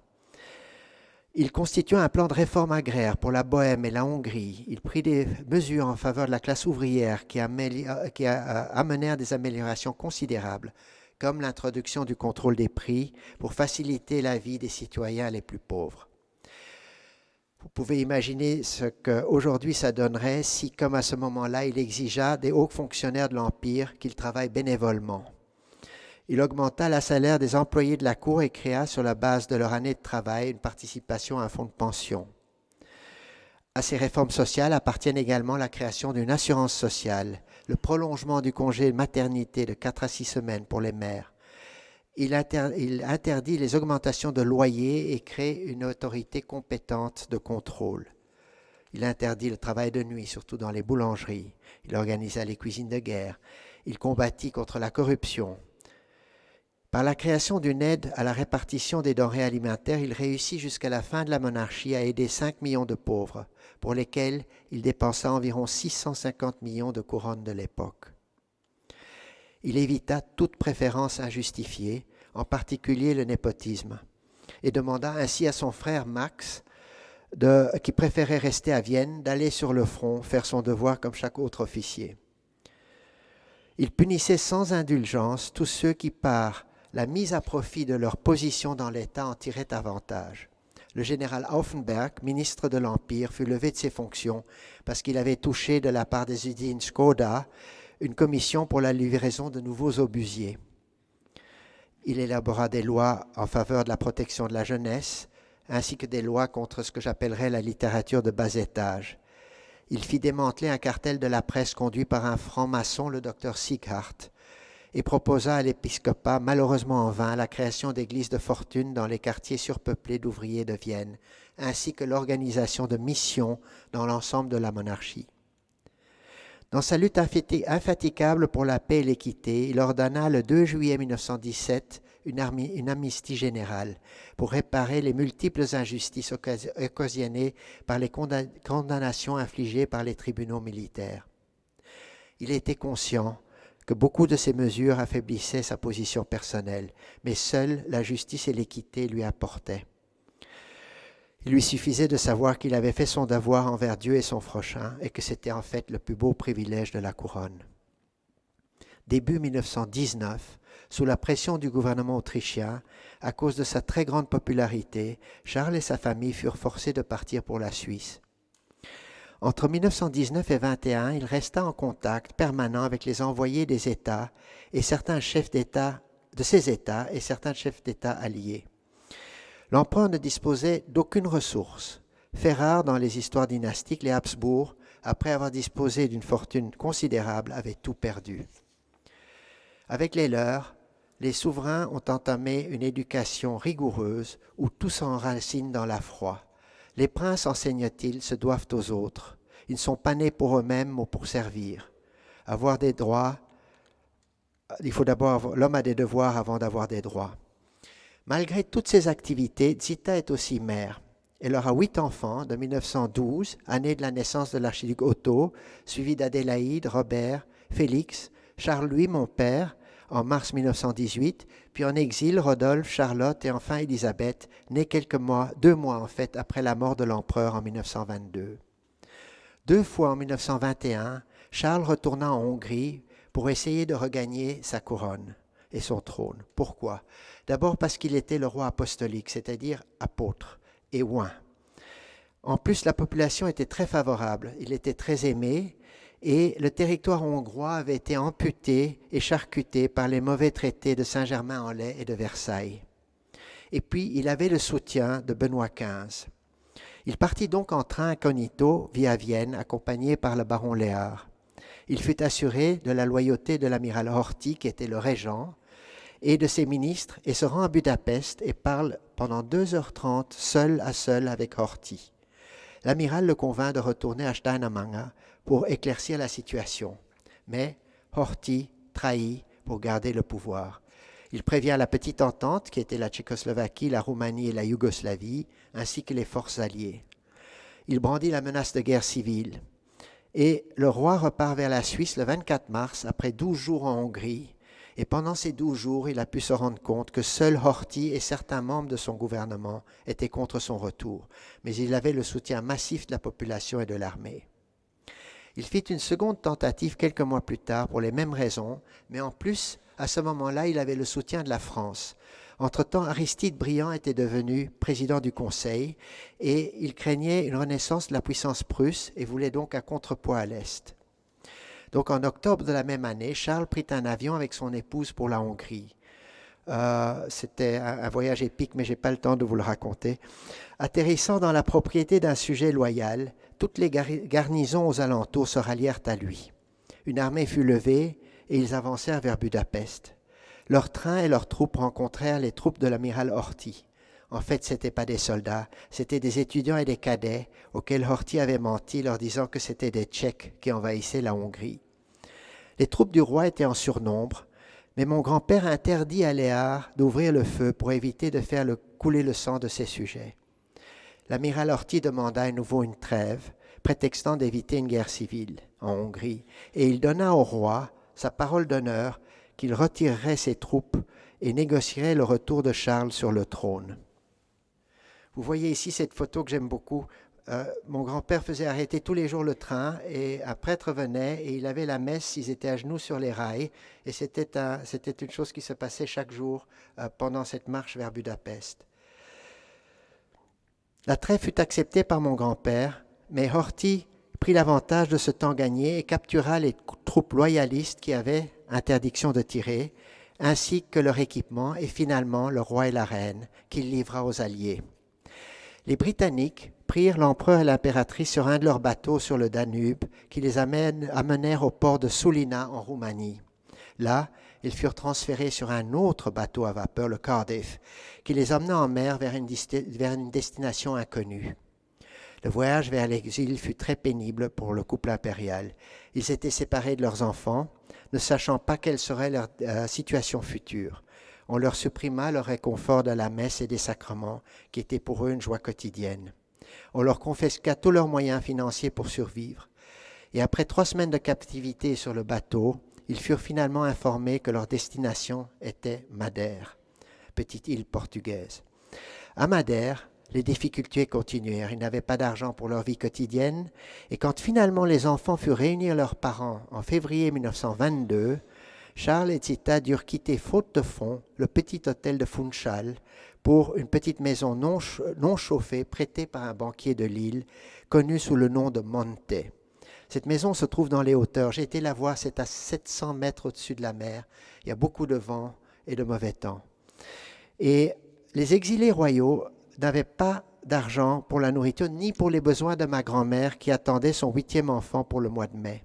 Speaker 1: Il constitua un plan de réforme agraire pour la Bohême et la Hongrie. Il prit des mesures en faveur de la classe ouvrière qui amenèrent des améliorations considérables, comme l'introduction du contrôle des prix pour faciliter la vie des citoyens les plus pauvres. Vous pouvez imaginer ce qu'aujourd'hui ça donnerait si, comme à ce moment-là, il exigea des hauts fonctionnaires de l'Empire qu'ils travaillent bénévolement. Il augmenta le salaire des employés de la cour et créa, sur la base de leur année de travail, une participation à un fonds de pension. À ces réformes sociales appartiennent également la création d'une assurance sociale, le prolongement du congé de maternité de 4 à 6 semaines pour les mères. Il interdit les augmentations de loyers et crée une autorité compétente de contrôle. Il interdit le travail de nuit, surtout dans les boulangeries. Il organisa les cuisines de guerre. Il combattit contre la corruption. Par la création d'une aide à la répartition des denrées alimentaires, il réussit jusqu'à la fin de la monarchie à aider 5 millions de pauvres, pour lesquels il dépensa environ 650 millions de couronnes de l'époque. Il évita toute préférence injustifiée, en particulier le népotisme, et demanda ainsi à son frère Max, qui préférait rester à Vienne, d'aller sur le front, faire son devoir comme chaque autre officier. Il punissait sans indulgence tous ceux qui, par la mise à profit de leur position dans l'État, en tiraient avantage. Le général Auffenberg, ministre de l'Empire, fut levé de ses fonctions parce qu'il avait touché de la part des usines Skoda une commission pour la livraison de nouveaux obusiers. Il élabora des lois en faveur de la protection de la jeunesse, ainsi que des lois contre ce que j'appellerais la littérature de bas étage. Il fit démanteler un cartel de la presse conduit par un franc-maçon, le docteur Sieghardt, et proposa à l'épiscopat, malheureusement en vain, la création d'églises de fortune dans les quartiers surpeuplés d'ouvriers de Vienne, ainsi que l'organisation de missions dans l'ensemble de la monarchie. Dans sa lutte infatigable pour la paix et l'équité, il ordonna le 2 juillet 1917 une amnistie générale pour réparer les multiples injustices occasionnées par les condamnations infligées par les tribunaux militaires. Il était conscient que beaucoup de ces mesures affaiblissaient sa position personnelle, mais seule la justice et l'équité lui importaient. Il lui suffisait de savoir qu'il avait fait son devoir envers Dieu et son prochain et que c'était en fait le plus beau privilège de la couronne. Début 1919, sous la pression du gouvernement autrichien, à cause de sa très grande popularité, Charles et sa famille furent forcés de partir pour la Suisse. Entre 1919 et 1921, il resta en contact permanent avec les envoyés des États et certains chefs d'État de ces États et certains chefs d'État alliés. L'empereur ne disposait d'aucune ressource. Fait rare dans les histoires dynastiques, les Habsbourg, après avoir disposé d'une fortune considérable, avaient tout perdu. Avec les leurs, les souverains ont entamé une éducation rigoureuse où tout s'enracine dans la foi. Les princes, enseignent-ils, se doivent aux autres. Ils ne sont pas nés pour eux-mêmes, mais pour servir. Avoir des droits, l'homme a des devoirs avant d'avoir des droits. Malgré toutes ces activités, Zita est aussi mère. Elle aura 8 enfants de 1912, année de la naissance de l'archiduc Otto, suivi d'Adélaïde, Robert, Félix, Charles-Louis, mon père, en mars 1918, puis en exil, Rodolphe, Charlotte et enfin Élisabeth, née 2 mois en fait après la mort de l'empereur en 1922. 2 fois en 1921, Charles retourna en Hongrie pour essayer de regagner sa couronne et son trône. Pourquoi ? D'abord parce qu'il était le roi apostolique, c'est-à-dire apôtre et oint. En plus, la population était très favorable, il était très aimé et le territoire hongrois avait été amputé et charcuté par les mauvais traités de Saint-Germain-en-Laye et de Versailles. Et puis, il avait le soutien de Benoît XV. Il partit donc en train incognito via Vienne, accompagné par le baron Léard. Il fut assuré de la loyauté de l'amiral Horthy, qui était le régent, et de ses ministres, et se rend à Budapest et parle pendant 2h30 seul à seul avec Horthy. L'amiral le convainc de retourner à Steinamanger pour éclaircir la situation. Mais Horthy trahit pour garder le pouvoir. Il prévient la petite entente, qui était la Tchécoslovaquie, la Roumanie et la Yougoslavie, ainsi que les forces alliées. Il brandit la menace de guerre civile. Et le roi repart vers la Suisse le 24 mars, après 12 jours en Hongrie. Et pendant ces 12 jours, il a pu se rendre compte que seul Horthy et certains membres de son gouvernement étaient contre son retour. Mais il avait le soutien massif de la population et de l'armée. Il fit une seconde tentative quelques mois plus tard pour les mêmes raisons, mais en plus, à ce moment-là, il avait le soutien de la France. Entre-temps, Aristide Briand était devenu président du Conseil et il craignait une renaissance de la puissance prusse et voulait donc un contrepoids à l'Est. Donc en octobre de la même année, Charles prit un avion avec son épouse pour la Hongrie. C'était un voyage épique, mais je n'ai pas le temps de vous le raconter. Atterrissant dans la propriété d'un sujet loyal, toutes les garnisons aux alentours se rallièrent à lui. Une armée fut levée et ils avancèrent vers Budapest. Leurs trains et leurs troupes rencontrèrent les troupes de l'amiral Horthy. En fait, ce n'étaient pas des soldats, c'étaient des étudiants et des cadets auxquels Horthy avait menti, leur disant que c'étaient des Tchèques qui envahissaient la Hongrie. Les troupes du roi étaient en surnombre, mais mon grand-père interdit à Léard d'ouvrir le feu pour éviter de faire couler le sang de ses sujets. L'amiral Horthy demanda à nouveau une trêve, prétextant d'éviter une guerre civile en Hongrie, et il donna au roi sa parole d'honneur qu'il retirerait ses troupes et négocierait le retour de Charles sur le trône. Vous voyez ici cette photo que j'aime beaucoup. Mon grand-père faisait arrêter tous les jours le train et un prêtre venait et il avait la messe, ils étaient à genoux sur les rails et c'était une chose qui se passait chaque jour pendant cette marche vers Budapest. La trêve fut acceptée par mon grand-père, mais Horthy prit l'avantage de ce temps gagné et captura les troupes loyalistes qui avaient interdiction de tirer, ainsi que leur équipement et finalement le roi et la reine qu'il livra aux Alliés. Les Britanniques prirent l'empereur et l'impératrice sur un de leurs bateaux sur le Danube qui les amenèrent au port de Sulina en Roumanie. Là, ils furent transférés sur un autre bateau à vapeur, le Cardiff, qui les emmena en mer vers une destination inconnue. Le voyage vers l'exil fut très pénible pour le couple impérial. Ils étaient séparés de leurs enfants, ne sachant pas quelle serait leur situation future. On leur supprima le réconfort de la messe et des sacrements, qui étaient pour eux une joie quotidienne. On leur confisqua tous leurs moyens financiers pour survivre. Et après 3 semaines de captivité sur le bateau, ils furent finalement informés que leur destination était Madère, petite île portugaise. À Madère, les difficultés continuèrent. Ils n'avaient pas d'argent pour leur vie quotidienne. Et quand finalement les enfants furent réunir leurs parents en février 1922, Charles et Zita durent quitter faute de fonds le petit hôtel de Funchal pour une petite maison non chauffée prêtée par un banquier de Lille, connu sous le nom de Monte. Cette maison se trouve dans les hauteurs. J'ai été la voir, c'est à 700 mètres au-dessus de la mer. Il y a beaucoup de vent et de mauvais temps. Et les exilés royaux n'avaient pas d'argent pour la nourriture ni pour les besoins de ma grand-mère qui attendait son 8e enfant pour le mois de mai.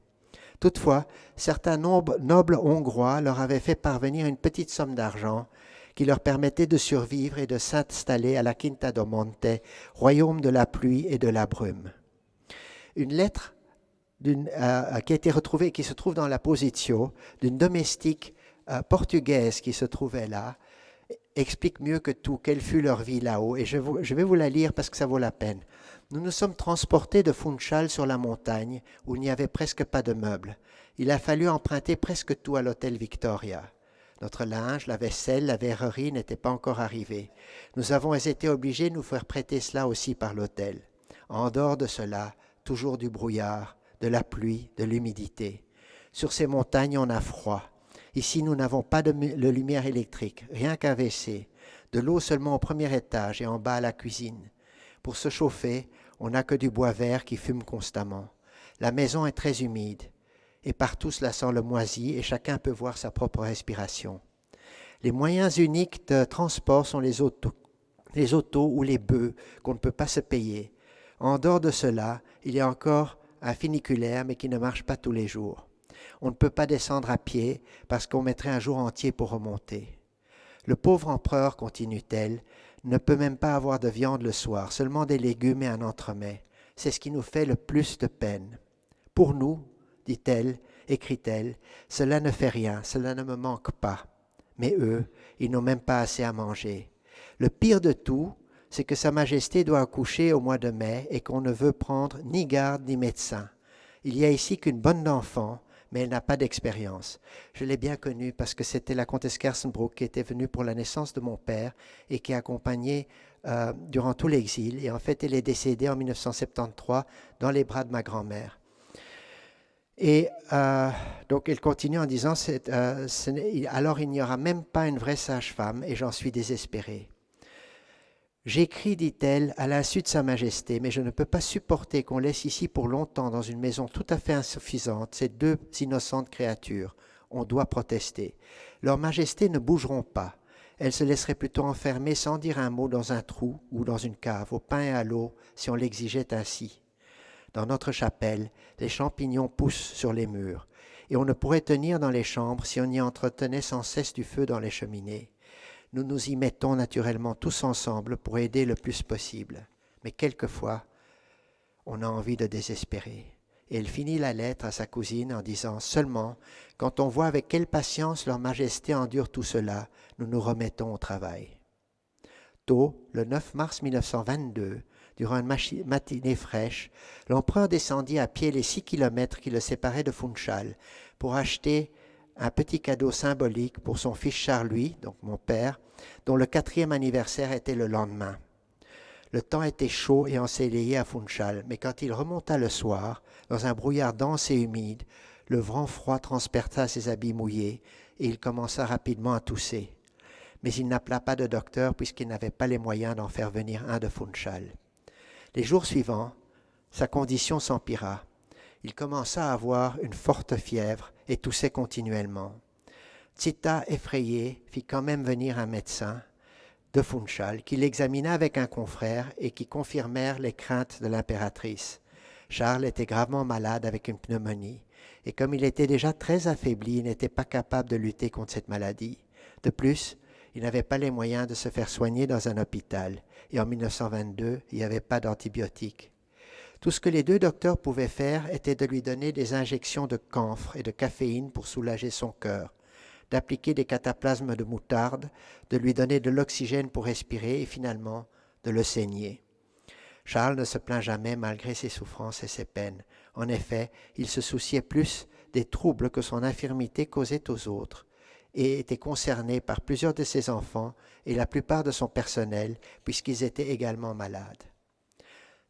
Speaker 1: Toutefois, certains nobles hongrois leur avaient fait parvenir une petite somme d'argent qui leur permettait de survivre et de s'installer à la Quinta do Monte, royaume de la pluie et de la brume. Une lettre qui a été retrouvée, qui se trouve dans la Positio, d'une domestique portugaise qui se trouvait là, explique mieux que tout quelle fut leur vie là-haut. Et je vais vous la lire parce que ça vaut la peine. Nous nous sommes transportés de Funchal sur la montagne où il n'y avait presque pas de meubles. Il a fallu emprunter presque tout à l'hôtel Victoria. Notre linge, la vaisselle, la verrerie n'étaient pas encore arrivés. Nous avons été obligés de nous faire prêter cela aussi par l'hôtel. En dehors de cela, toujours du brouillard, de la pluie, de l'humidité. Sur ces montagnes, on a froid. Ici, nous n'avons pas de lumière électrique, rien qu'un WC, de l'eau seulement au premier étage et en bas à la cuisine. Pour se chauffer, on n'a que du bois vert qui fume constamment. La maison est très humide et partout cela sent le moisi et chacun peut voir sa propre respiration. Les moyens uniques de transport sont les autos ou les bœufs qu'on ne peut pas se payer. En dehors de cela, il y a encore un funiculaire, mais qui ne marche pas tous les jours. On ne peut pas descendre à pied parce qu'on mettrait un jour entier pour remonter. Le pauvre empereur, continue-t-elle, ne peut même pas avoir de viande le soir, seulement des légumes et un entremets. C'est ce qui nous fait le plus de peine. Pour nous, dit-elle, écrit-elle, cela ne fait rien, cela ne me manque pas. Mais eux, ils n'ont même pas assez à manger. Le pire de tout, c'est que Sa Majesté doit accoucher au mois de mai et qu'on ne veut prendre ni garde ni médecin. Il y a ici qu'une bonne d'enfant, mais elle n'a pas d'expérience. Je l'ai bien connue parce que c'était la comtesse Kersenbrook qui était venue pour la naissance de mon père et qui a accompagné durant tout l'exil. Et en fait, elle est décédée en 1973 dans les bras de ma grand-mère. Et donc, elle continue en disant, alors il n'y aura même pas une vraie sage-femme et j'en suis désespérée. J'écris, dit-elle, à l'insu de Sa Majesté, mais je ne peux pas supporter qu'on laisse ici pour longtemps dans une maison tout à fait insuffisante ces deux innocentes créatures. On doit protester. Leurs Majestés ne bougeront pas. Elles se laisseraient plutôt enfermer sans dire un mot dans un trou ou dans une cave, au pain et à l'eau, si on l'exigeait ainsi. Dans notre chapelle, les champignons poussent sur les murs, et on ne pourrait tenir dans les chambres si on y entretenait sans cesse du feu dans les cheminées. Nous nous y mettons naturellement tous ensemble pour aider le plus possible. Mais quelquefois, on a envie de désespérer. Et elle finit la lettre à sa cousine en disant « Seulement, quand on voit avec quelle patience leur Majesté endure tout cela, nous nous remettons au travail. » Tôt, le 9 mars 1922, durant une matinée fraîche, l'empereur descendit à pied les 6 kilomètres qui le séparaient de Funchal pour acheter un petit cadeau symbolique pour son fils Charles-Louis, donc mon père, dont le 4e anniversaire était le lendemain. Le temps était chaud et ensoleillé à Funchal, mais quand il remonta le soir, dans un brouillard dense et humide, le vent froid transperça ses habits mouillés et il commença rapidement à tousser. Mais il n'appela pas de docteur puisqu'il n'avait pas les moyens d'en faire venir un de Funchal. Les jours suivants, sa condition s'empira. Il commença à avoir une forte fièvre et toussait continuellement. Tsita, effrayée, fit quand même venir un médecin de Funchal qui l'examina avec un confrère et qui confirmèrent les craintes de l'impératrice. Charles était gravement malade avec une pneumonie et comme il était déjà très affaibli, il n'était pas capable de lutter contre cette maladie. De plus, il n'avait pas les moyens de se faire soigner dans un hôpital et en 1922, il n'y avait pas d'antibiotiques. Tout ce que les deux docteurs pouvaient faire était de lui donner des injections de camphre et de caféine pour soulager son cœur, d'appliquer des cataplasmes de moutarde, de lui donner de l'oxygène pour respirer et finalement de le saigner. Charles ne se plaint jamais malgré ses souffrances et ses peines. En effet, il se souciait plus des troubles que son infirmité causait aux autres et était concerné par plusieurs de ses enfants et la plupart de son personnel puisqu'ils étaient également malades.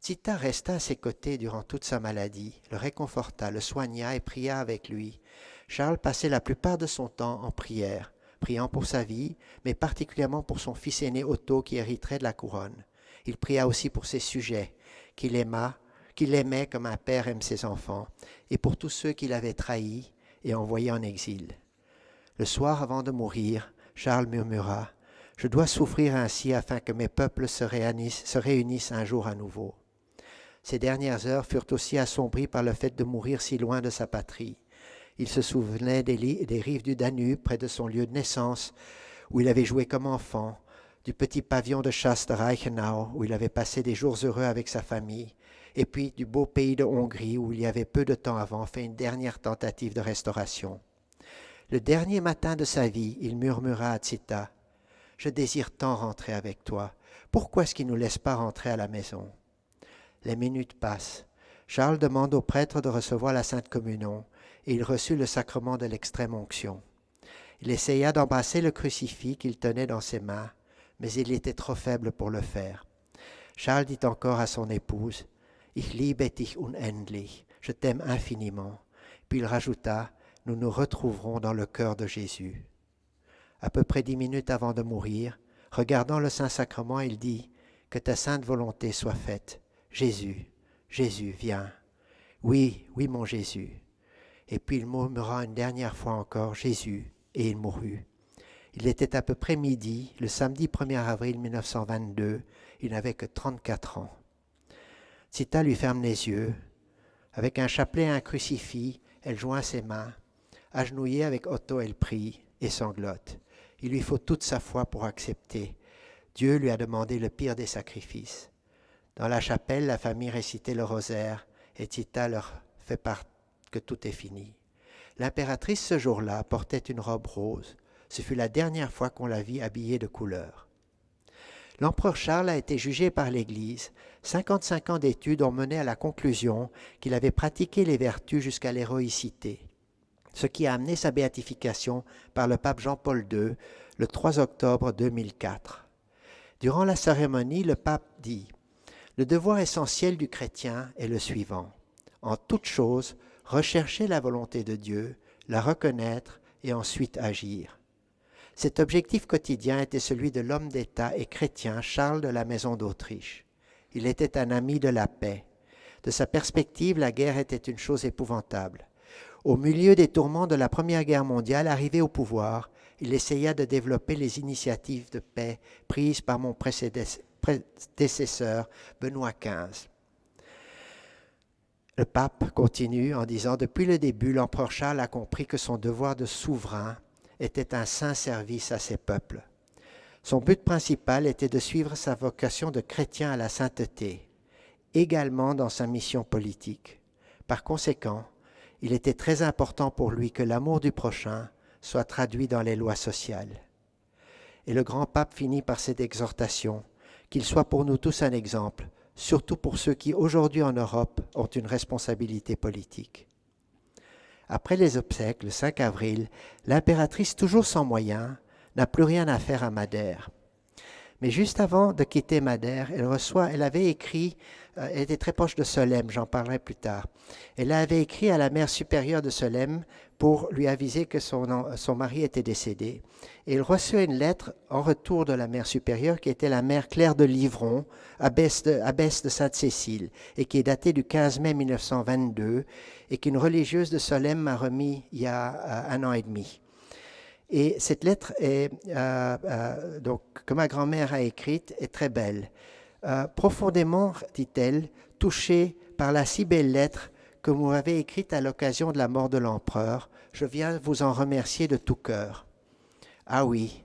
Speaker 1: Tsita resta à ses côtés durant toute sa maladie, le réconforta, le soigna et pria avec lui. Charles passait la plupart de son temps en prière, priant pour sa vie, mais particulièrement pour son fils aîné Otto qui hériterait de la couronne. Il pria aussi pour ses sujets, qu'il aimait comme un père aime ses enfants, et pour tous ceux qu'il avait trahis et envoyés en exil. Le soir avant de mourir, Charles murmura « Je dois souffrir ainsi afin que mes peuples se réunissent un jour à nouveau. » Ces dernières heures furent aussi assombries par le fait de mourir si loin de sa patrie. Il se souvenait des rives du Danube, près de son lieu de naissance, où il avait joué comme enfant, du petit pavillon de chasse de Reichenau, où il avait passé des jours heureux avec sa famille, et puis du beau pays de Hongrie, où il y avait peu de temps avant fait une dernière tentative de restauration. Le dernier matin de sa vie, il murmura à Tsita, « Je désire tant rentrer avec toi. Pourquoi est-ce qu'il ne nous laisse pas rentrer à la maison ?» Les minutes passent. Charles demande au prêtre de recevoir la Sainte Communion et il reçut le sacrement de l'extrême-onction. Il essaya d'embrasser le crucifix qu'il tenait dans ses mains, mais il était trop faible pour le faire. Charles dit encore à son épouse « Ich liebe dich unendlich » « Je t'aime infiniment ». Puis il rajouta « Nous nous retrouverons dans le cœur de Jésus ». À peu près 10 minutes avant de mourir, regardant le Saint-Sacrement, il dit « Que ta sainte volonté soit faite ». Jésus, Jésus, viens. Oui, oui, mon Jésus. Et puis il murmura une dernière fois encore, Jésus, et il mourut. Il était à peu près midi, le samedi 1er avril 1922, il n'avait que 34 ans. Zita lui ferme les yeux. Avec un chapelet et un crucifix, elle joint ses mains. Agenouillée avec Otto, elle prie et sanglote. Il lui faut toute sa foi pour accepter. Dieu lui a demandé le pire des sacrifices. Dans la chapelle, la famille récitait le rosaire et Zita leur fait part que tout est fini. L'impératrice, ce jour-là, portait une robe rose. Ce fut la dernière fois qu'on la vit habillée de couleur. L'empereur Charles a été jugé par l'Église. 55 ans d'études ont mené à la conclusion qu'il avait pratiqué les vertus jusqu'à l'héroïcité, ce qui a amené sa béatification par le pape Jean-Paul II le 3 octobre 2004. Durant la cérémonie, le pape dit « Le devoir essentiel du chrétien est le suivant. En toute chose, rechercher la volonté de Dieu, la reconnaître et ensuite agir. » Cet objectif quotidien était celui de l'homme d'État et chrétien Charles de la Maison d'Autriche. Il était un ami de la paix. De sa perspective, la guerre était une chose épouvantable. Au milieu des tourments de la Première Guerre mondiale, arrivé au pouvoir, il essaya de développer les initiatives de paix prises par mon prédécesseur Benoît XV. Le pape continue en disant « Depuis le début, l'empereur Charles a compris que son devoir de souverain était un saint service à ses peuples. Son but principal était de suivre sa vocation de chrétien à la sainteté, également dans sa mission politique. Par conséquent, il était très important pour lui que l'amour du prochain soit traduit dans les lois sociales. » Et le grand pape finit par cette exhortation, qu'il soit pour nous tous un exemple, surtout pour ceux qui aujourd'hui en Europe ont une responsabilité politique. Après les obsèques, le 5 avril, l'impératrice, toujours sans moyens, n'a plus rien à faire à Madère. Mais juste avant de quitter Madère, elle avait écrit, elle était très proche de Solesmes, j'en parlerai plus tard. Elle avait écrit à la mère supérieure de Solesmes pour lui aviser que son mari était décédé. Et il reçut une lettre en retour de la mère supérieure qui était la mère Claire de Livron, abbesse de Sainte-Cécile, et qui est datée du 15 mai 1922, et qu'une religieuse de Solesmes m'a remis il y a 1 an et demi. Et cette lettre que ma grand-mère a écrite est très belle. Profondément, dit-elle, touchée par la si belle lettre que vous m'avez écrite à l'occasion de la mort de l'empereur, je viens vous en remercier de tout cœur. Ah oui,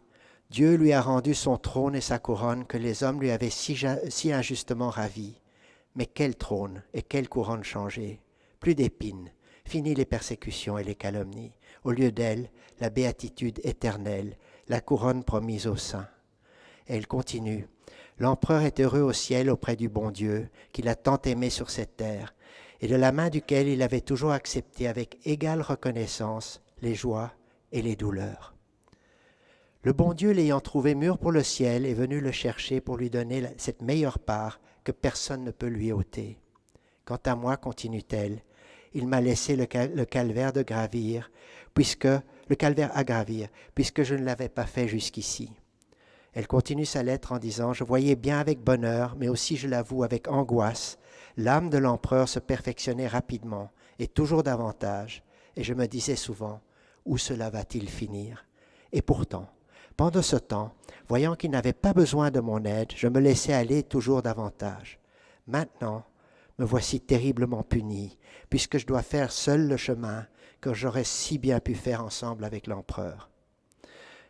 Speaker 1: Dieu lui a rendu son trône et sa couronne que les hommes lui avaient si injustement ravis. Mais quel trône et quelle couronne changée! Plus d'épines, fini les persécutions et les calomnies. Au lieu d'elle, la béatitude éternelle, la couronne promise aux saints. Et elle continue. L'empereur est heureux au ciel auprès du bon Dieu, qu'il a tant aimé sur cette terre, et de la main duquel il avait toujours accepté avec égale reconnaissance les joies et les douleurs. Le bon Dieu, l'ayant trouvé mûr pour le ciel, est venu le chercher pour lui donner cette meilleure part que personne ne peut lui ôter. Quant à moi, continue-t-elle, il m'a laissé le calvaire à gravir, puisque je ne l'avais pas fait jusqu'ici. Elle continue sa lettre en disant « Je voyais bien avec bonheur, mais aussi, je l'avoue, avec angoisse, l'âme de l'empereur se perfectionnait rapidement et toujours davantage, et je me disais souvent « Où cela va-t-il finir ?» Et pourtant, pendant ce temps, voyant qu'il n'avait pas besoin de mon aide, je me laissais aller toujours davantage. Maintenant, me voici terriblement puni, puisque je dois faire seul le chemin que j'aurais si bien pu faire ensemble avec l'empereur. »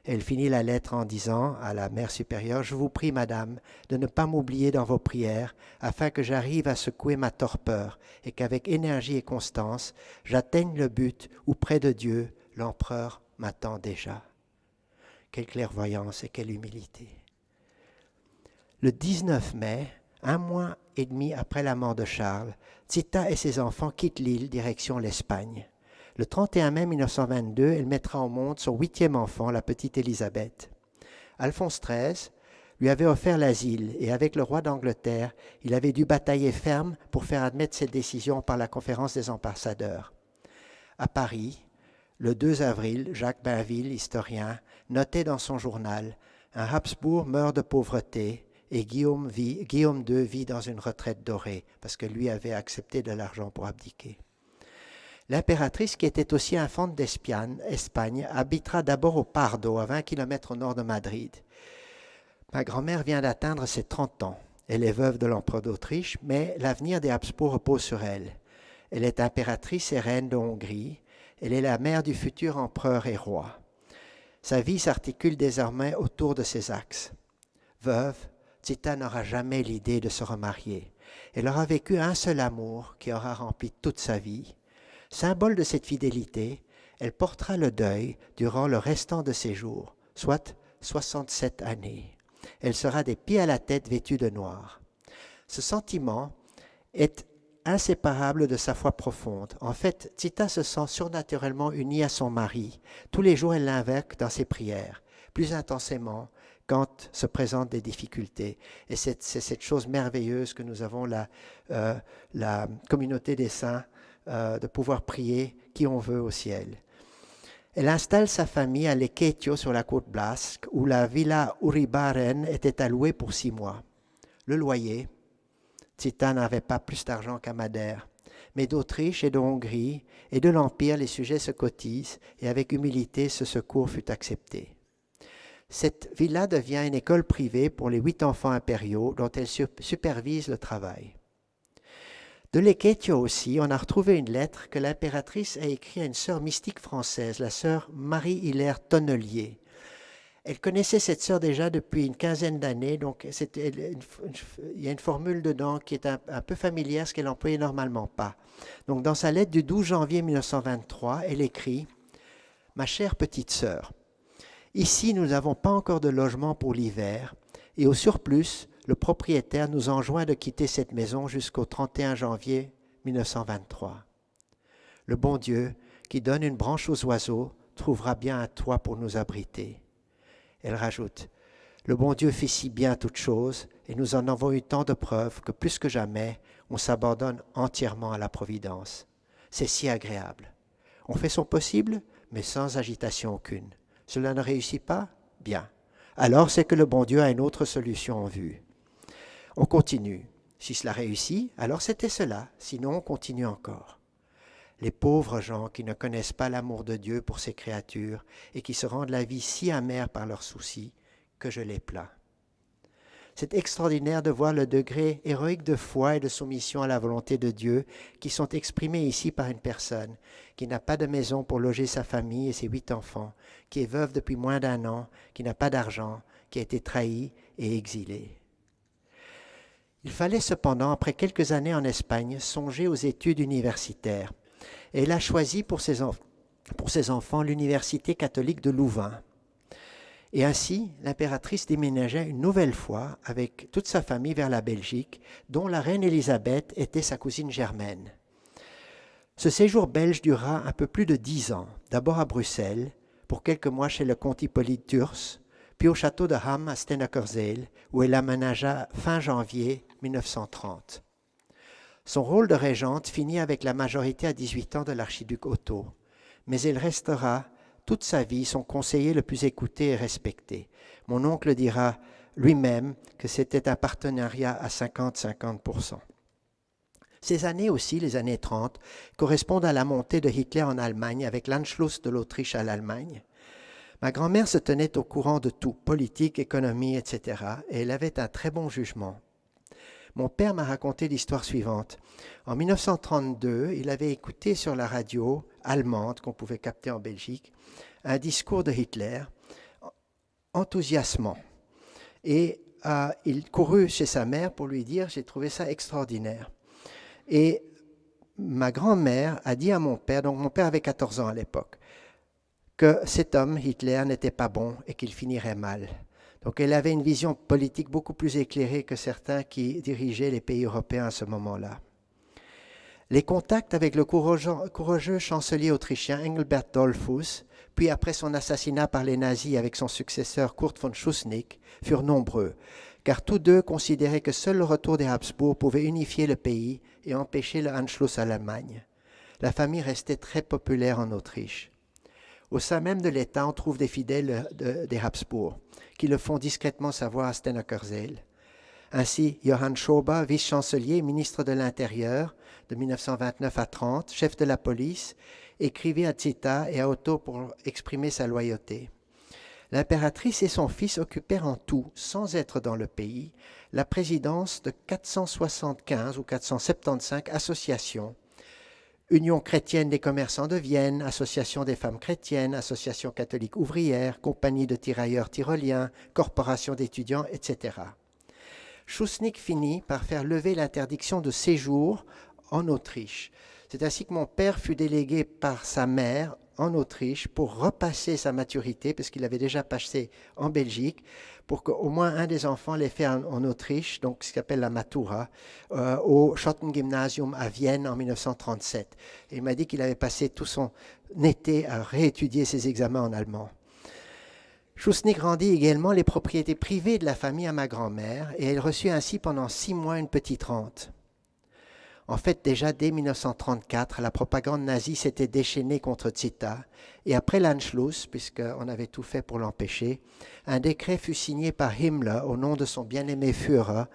Speaker 1: Elle finit la lettre en disant à la mère supérieure « Je vous prie, madame, de ne pas m'oublier dans vos prières, afin que j'arrive à secouer ma torpeur et qu'avec énergie et constance, j'atteigne le but où, près de Dieu, l'empereur m'attend déjà. » Quelle clairvoyance et quelle humilité. Le 19 mai, 1 mois et demi après la mort de Charles, Zita et ses enfants quittent l'île direction l'Espagne. Le 31 mai 1922, elle mettra au monde son 8e enfant, la petite Élisabeth. Alphonse XIII lui avait offert l'asile et avec le roi d'Angleterre, il avait dû batailler ferme pour faire admettre cette décision par la conférence des ambassadeurs. À Paris, le 2 avril, Jacques Bainville, historien, notait dans son journal « Un Habsbourg meurt de pauvreté et Guillaume II vit dans une retraite dorée » parce que lui avait accepté de l'argent pour abdiquer. L'impératrice, qui était aussi infante d'Espagne, habitera d'abord au Pardo, à 20 km au nord de Madrid. Ma grand-mère vient d'atteindre ses 30 ans. Elle est veuve de l'empereur d'Autriche, mais l'avenir des Habsbourg repose sur elle. Elle est impératrice et reine de Hongrie. Elle est la mère du futur empereur et roi. Sa vie s'articule désormais autour de ces axes. Veuve, Zita n'aura jamais l'idée de se remarier. Elle aura vécu un seul amour qui aura rempli toute sa vie. Symbole de cette fidélité, elle portera le deuil durant le restant de ses jours, soit 67 années. Elle sera des pieds à la tête vêtue de noir. Ce sentiment est inséparable de sa foi profonde. En fait, Zita se sent surnaturellement unie à son mari. Tous les jours, elle l'invoque dans ses prières, plus intensément quand se présentent des difficultés. Et c'est cette chose merveilleuse que nous avons, la communauté des saints, de pouvoir prier qui on veut au ciel. Elle installe sa famille à Lecetio sur la côte basque, où la villa Uribarren était allouée pour 6 mois. Le loyer, Zita n'avait pas plus d'argent qu'à Madère, mais d'Autriche et de Hongrie et de l'Empire, les sujets se cotisent et avec humilité ce secours fut accepté. Cette villa devient une école privée pour les 8 enfants impériaux dont elle supervise le travail. De Lecetio aussi, on a retrouvé une lettre que l'impératrice a écrite à une sœur mystique française, la sœur Marie-Hilaire Tonnelier. Elle connaissait cette sœur déjà depuis une quinzaine d'années, donc il y a une formule dedans qui est un peu familière, ce qu'elle n'employait normalement pas. Donc dans sa lettre du 12 janvier 1923, elle écrit « Ma chère petite sœur, ici nous n'avons pas encore de logement pour l'hiver et au surplus, le propriétaire nous enjoint de quitter cette maison jusqu'au 31 janvier 1923. Le bon Dieu, qui donne une branche aux oiseaux, trouvera bien un toit pour nous abriter. » Elle rajoute, « Le bon Dieu fait si bien toutes choses, et nous en avons eu tant de preuves que plus que jamais, on s'abandonne entièrement à la providence. C'est si agréable. On fait son possible, mais sans agitation aucune. Cela ne réussit pas? Bien. Alors c'est que le bon Dieu a une autre solution en vue. On continue. Si cela réussit, alors c'était cela, sinon on continue encore. Les pauvres gens qui ne connaissent pas l'amour de Dieu pour ses créatures et qui se rendent la vie si amère par leurs soucis que je les plains. C'est extraordinaire de voir le degré héroïque de foi et de soumission à la volonté de Dieu qui sont exprimés ici par une personne qui n'a pas de maison pour loger sa famille et ses 8 enfants, qui est veuve depuis moins d'1 an, qui n'a pas d'argent, qui a été trahie et exilée. Il fallait cependant, après quelques années en Espagne, songer aux études universitaires. Et elle a choisi pour ses enfants l'université catholique de Louvain. Et ainsi, l'impératrice déménageait une nouvelle fois avec toute sa famille vers la Belgique, dont la reine Élisabeth était sa cousine germaine. Ce séjour belge dura un peu plus de 10 ans, d'abord à Bruxelles, pour quelques mois chez le comte Hippolyte Thurs, puis au château de Ham à Stennekerzeel, où elle aménagea fin janvier 1930. Son rôle de régente finit avec la majorité à 18 ans de l'archiduc Otto, mais elle restera toute sa vie son conseiller le plus écouté et respecté. Mon oncle dira lui-même que c'était un partenariat à 50-50%. Ces années aussi, les années 30, correspondent à la montée de Hitler en Allemagne avec l'Anschluss de l'Autriche à l'Allemagne. Ma grand-mère se tenait au courant de tout, politique, économie, etc., et elle avait un très bon jugement. Mon père m'a raconté l'histoire suivante. En 1932, il avait écouté sur la radio allemande, qu'on pouvait capter en Belgique, un discours de Hitler enthousiasmant. Et il courut chez sa mère pour lui dire « J'ai trouvé ça extraordinaire ». Et ma grand-mère a dit à mon père, donc mon père avait 14 ans à l'époque, que cet homme, Hitler, n'était pas bon et qu'il finirait mal. Donc elle avait une vision politique beaucoup plus éclairée que certains qui dirigeaient les pays européens à ce moment-là. Les contacts avec le courageux chancelier autrichien Engelbert Dollfuss, puis après son assassinat par les nazis avec son successeur Kurt von Schuschnigg, furent nombreux, car tous deux considéraient que seul le retour des Habsbourg pouvait unifier le pays et empêcher le Anschluss à l'Allemagne. La famille restait très populaire en Autriche. Au sein même de l'État, on trouve des fidèles des Habsbourg, qui le font discrètement savoir à Stennekerzeel. Ainsi, Johann Schober, vice-chancelier et ministre de l'Intérieur de 1929 à 30, chef de la police, écrivit à Zita et à Otto pour exprimer sa loyauté. L'impératrice et son fils occupèrent en tout, sans être dans le pays, la présidence de 475 ou 475 associations. Union chrétienne des commerçants de Vienne, Association des femmes chrétiennes, Association catholique ouvrière, Compagnie de tirailleurs tyroliens, Corporation d'étudiants, etc. Schuschnigg finit par faire lever l'interdiction de séjour en Autriche. C'est ainsi que mon père fut délégué par sa mère en Autriche pour repasser sa maturité, parce qu'il avait déjà passé en Belgique, pour qu'au moins un des enfants l'ait fait en Autriche, donc ce qu'on appelle la Matura, au Schottengymnasium à Vienne en 1937. Et il m'a dit qu'il avait passé tout son été à réétudier ses examens en allemand. Schuschnigg rendit également les propriétés privées de la famille à ma grand-mère, et elle reçut ainsi pendant 6 mois une petite rente. En fait, déjà dès 1934, la propagande nazie s'était déchaînée contre Zita, et après l'Anschluss, puisqu'on avait tout fait pour l'empêcher, un décret fut signé par Himmler au nom de son bien-aimé Führer,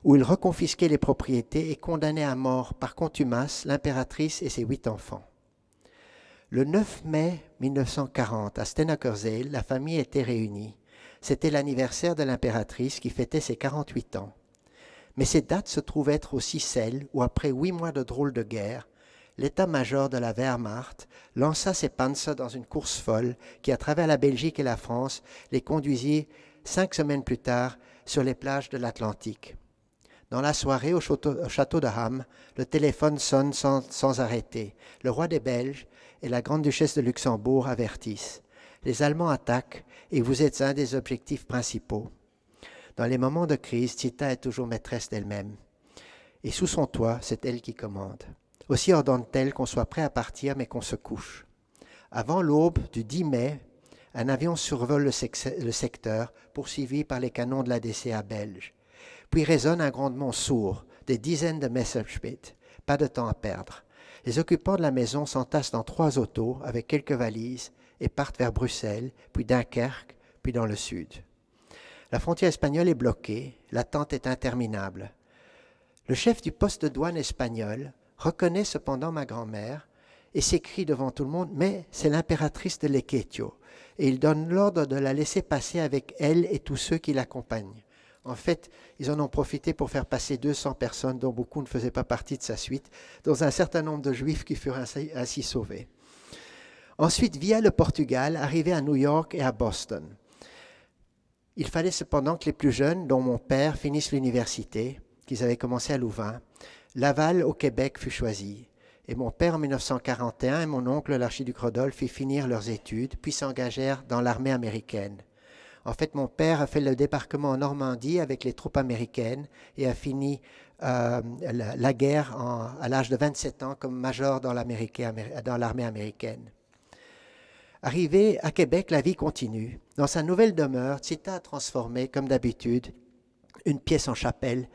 Speaker 1: où il reconfisquait les propriétés et condamnait à mort par contumace l'impératrice et ses 8 enfants. Le 9 mai 1940, à Stenakerseel, la famille était réunie. C'était l'anniversaire de l'impératrice qui fêtait ses 48 ans. Mais cette date se trouve être aussi celle où, après 8 mois de drôle de guerre, l'état-major de la Wehrmacht lança ses panzers dans une course folle qui, à travers la Belgique et la France, les conduisit 5 semaines plus tard sur les plages de l'Atlantique. Dans la soirée, au château de Ham, le téléphone sonne sans arrêter. Le roi des Belges et la grande-duchesse de Luxembourg avertissent. Les Allemands attaquent et vous êtes un des objectifs principaux. Dans les moments de crise, Zita est toujours maîtresse d'elle-même. Et sous son toit, c'est elle qui commande. Aussi ordonne-t-elle qu'on soit prêt à partir, mais qu'on se couche. Avant l'aube du 10 mai, un avion survole le secteur, poursuivi par les canons de l'ADCA belge. Puis résonne un grondement sourd, des dizaines de Messerschmitt. Pas de temps à perdre. Les occupants de la maison s'entassent dans 3 autos avec quelques valises et partent vers Bruxelles, puis Dunkerque, puis dans le sud. La frontière espagnole est bloquée, l'attente est interminable. Le chef du poste de douane espagnol reconnaît cependant ma grand-mère et s'écrie devant tout le monde « Mais c'est l'impératrice de Lequeitio » et il donne l'ordre de la laisser passer avec elle et tous ceux qui l'accompagnent. En fait, ils en ont profité pour faire passer 200 personnes, dont beaucoup ne faisaient pas partie de sa suite, dont un certain nombre de Juifs qui furent ainsi sauvés. Ensuite, via le Portugal, arrivé à New York et à Boston. Il fallait cependant que les plus jeunes, dont mon père, finissent l'université, qu'ils avaient commencé à Louvain. Laval, au Québec, fut choisi. Et mon père, en 1941, et mon oncle, l'archiduc Rodolphe, fit finir leurs études, puis s'engagèrent dans l'armée américaine. En fait, mon père a fait le débarquement en Normandie avec les troupes américaines et a fini la guerre à l'âge de 27 ans comme major dans l'armée américaine. Arrivé à Québec, la vie continue. Dans sa nouvelle demeure, Zita a transformé, comme d'habitude, une pièce en chapelle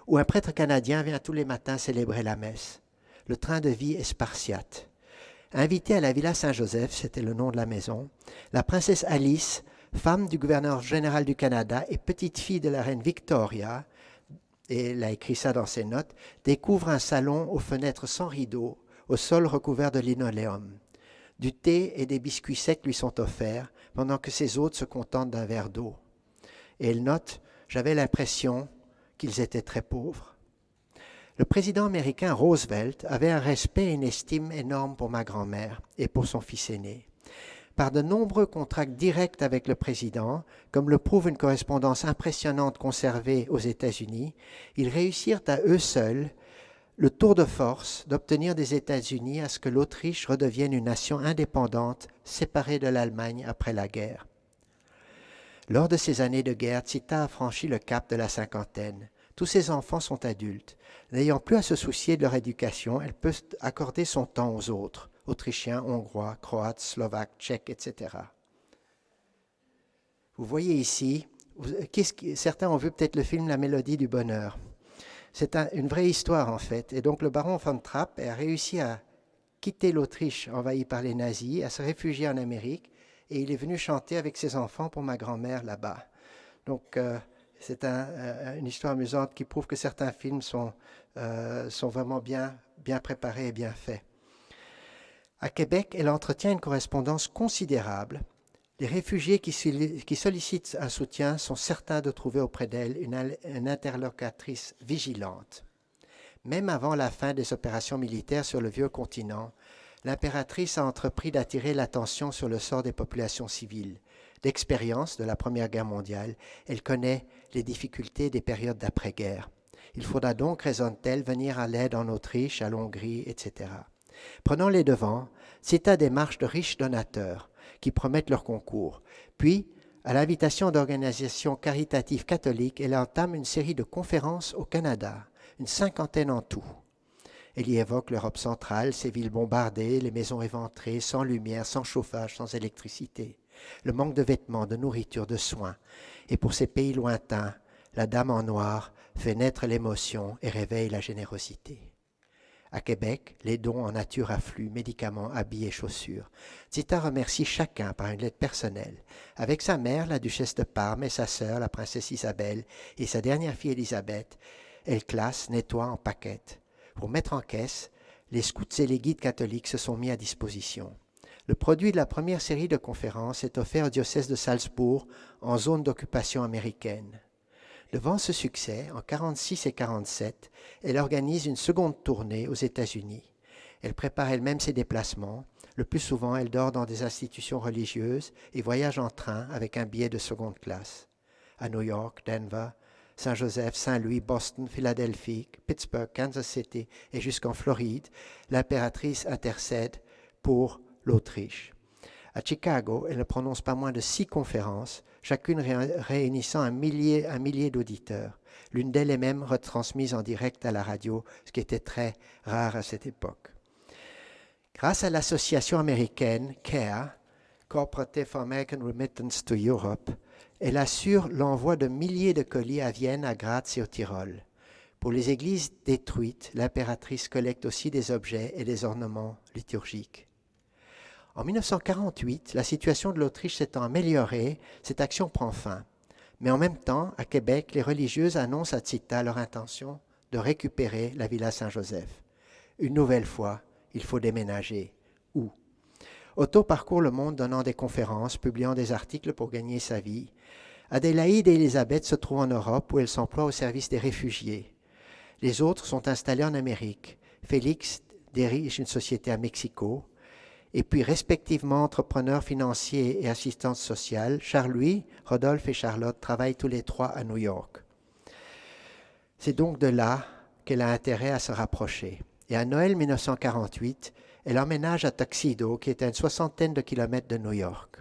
Speaker 1: où un prêtre canadien vient tous les matins célébrer la messe. Le train de vie est spartiate. Invitée à la Villa Saint-Joseph, c'était le nom de la maison, la princesse Alice, femme du gouverneur général du Canada et petite-fille de la reine Victoria, et elle a écrit ça dans ses notes, découvre un salon aux fenêtres sans rideaux, au sol recouvert de linoléum. Du thé et des biscuits secs lui sont offerts, pendant que ses hôtes se contentent d'un verre d'eau. Et elle note, j'avais l'impression qu'ils étaient très pauvres. Le président américain Roosevelt avait un respect et une estime énormes pour ma grand-mère et pour son fils aîné. Par de nombreux contacts directs avec le président, comme le prouve une correspondance impressionnante conservée aux États-Unis, ils réussirent à eux seuls le tour de force d'obtenir des États-Unis à ce que l'Autriche redevienne une nation indépendante, séparée de l'Allemagne après la guerre. Lors de ces années de guerre, Zita a franchi le cap de la cinquantaine. Tous ses enfants sont adultes. N'ayant plus à se soucier de leur éducation, elle peut accorder son temps aux autres, Autrichiens, Hongrois, Croates, Slovaques, Tchèques, etc. Vous voyez ici, certains ont vu peut-être le film La Mélodie du Bonheur. C'est une vraie histoire en fait. Et donc le baron von Trapp a réussi à quitter l'Autriche envahie par les nazis, à se réfugier en Amérique, et il est venu chanter avec ses enfants pour ma grand-mère là-bas. Donc c'est une histoire amusante qui prouve que certains films sont vraiment bien préparés et bien faits. À Québec, elle entretient une correspondance considérable Les réfugiés qui sollicitent un soutien sont certains de trouver auprès d'elle une interlocutrice vigilante. Même avant la fin des opérations militaires sur le vieux continent, l'impératrice a entrepris d'attirer l'attention sur le sort des populations civiles. D'expérience de la Première Guerre mondiale, elle connaît les difficultés des périodes d'après-guerre. Il faudra donc, raisonne-t-elle, venir à l'aide en Autriche, à l'Hongrie, etc. Prenant les devants, c'est à des marches de riches donateurs qui promettent leur concours. Puis, à l'invitation d'organisations caritatives catholiques, elle entame une série de conférences au Canada, une 50aine en tout. Elle y évoque l'Europe centrale, ses villes bombardées, les maisons éventrées, sans lumière, sans chauffage, sans électricité, le manque de vêtements, de nourriture, de soins. Et pour ces pays lointains, la Dame en noir fait naître l'émotion et réveille la générosité. À Québec, les dons en nature affluent, médicaments, habits et chaussures. Zita remercie chacun par une lettre personnelle. Avec sa mère, la duchesse de Parme, et sa sœur, la princesse Isabelle, et sa dernière fille Élisabeth, elle classe, nettoie, empaquette. Pour mettre en caisse, les scouts et les guides catholiques se sont mis à disposition. Le produit de la première série de conférences est offert au diocèse de Salzbourg en zone d'occupation américaine. Devant ce succès, en 1946 et 1947, elle organise une seconde tournée aux États-Unis. Elle prépare elle-même ses déplacements. Le plus souvent, elle dort dans des institutions religieuses et voyage en train avec un billet de seconde classe. À New York, Denver, Saint-Joseph, Saint-Louis, Boston, Philadelphie, Pittsburgh, Kansas City et jusqu'en Floride, l'impératrice intercède pour l'Autriche. À Chicago, elle ne prononce pas moins de 6 conférences, chacune réunissant un millier d'auditeurs. L'une d'elles est même retransmise en direct à la radio, ce qui était très rare à cette époque. Grâce à l'association américaine CARE, Cooperative for American Remittance to Europe, elle assure l'envoi de milliers de colis à Vienne, à Graz et au Tyrol. Pour les églises détruites, l'impératrice collecte aussi des objets et des ornements liturgiques. En 1948, la situation de l'Autriche s'étant améliorée, cette action prend fin. Mais en même temps, à Québec, les religieuses annoncent à Zita leur intention de récupérer la Villa Saint-Joseph. Une nouvelle fois, il faut déménager. Où? Otto parcourt le monde donnant des conférences, publiant des articles pour gagner sa vie. Adélaïde et Élisabeth se trouvent en Europe où elles s'emploient au service des réfugiés. Les autres sont installés en Amérique. Félix dirige une société à Mexico. Et puis respectivement entrepreneurs financiers et assistance sociale, Charles-Louis, Rodolphe et Charlotte travaillent tous les 3 à New York. C'est donc de là qu'elle a intérêt à se rapprocher. Et à Noël 1948, elle emménage à Tuxedo, qui est à une 60aine de kilomètres de New York.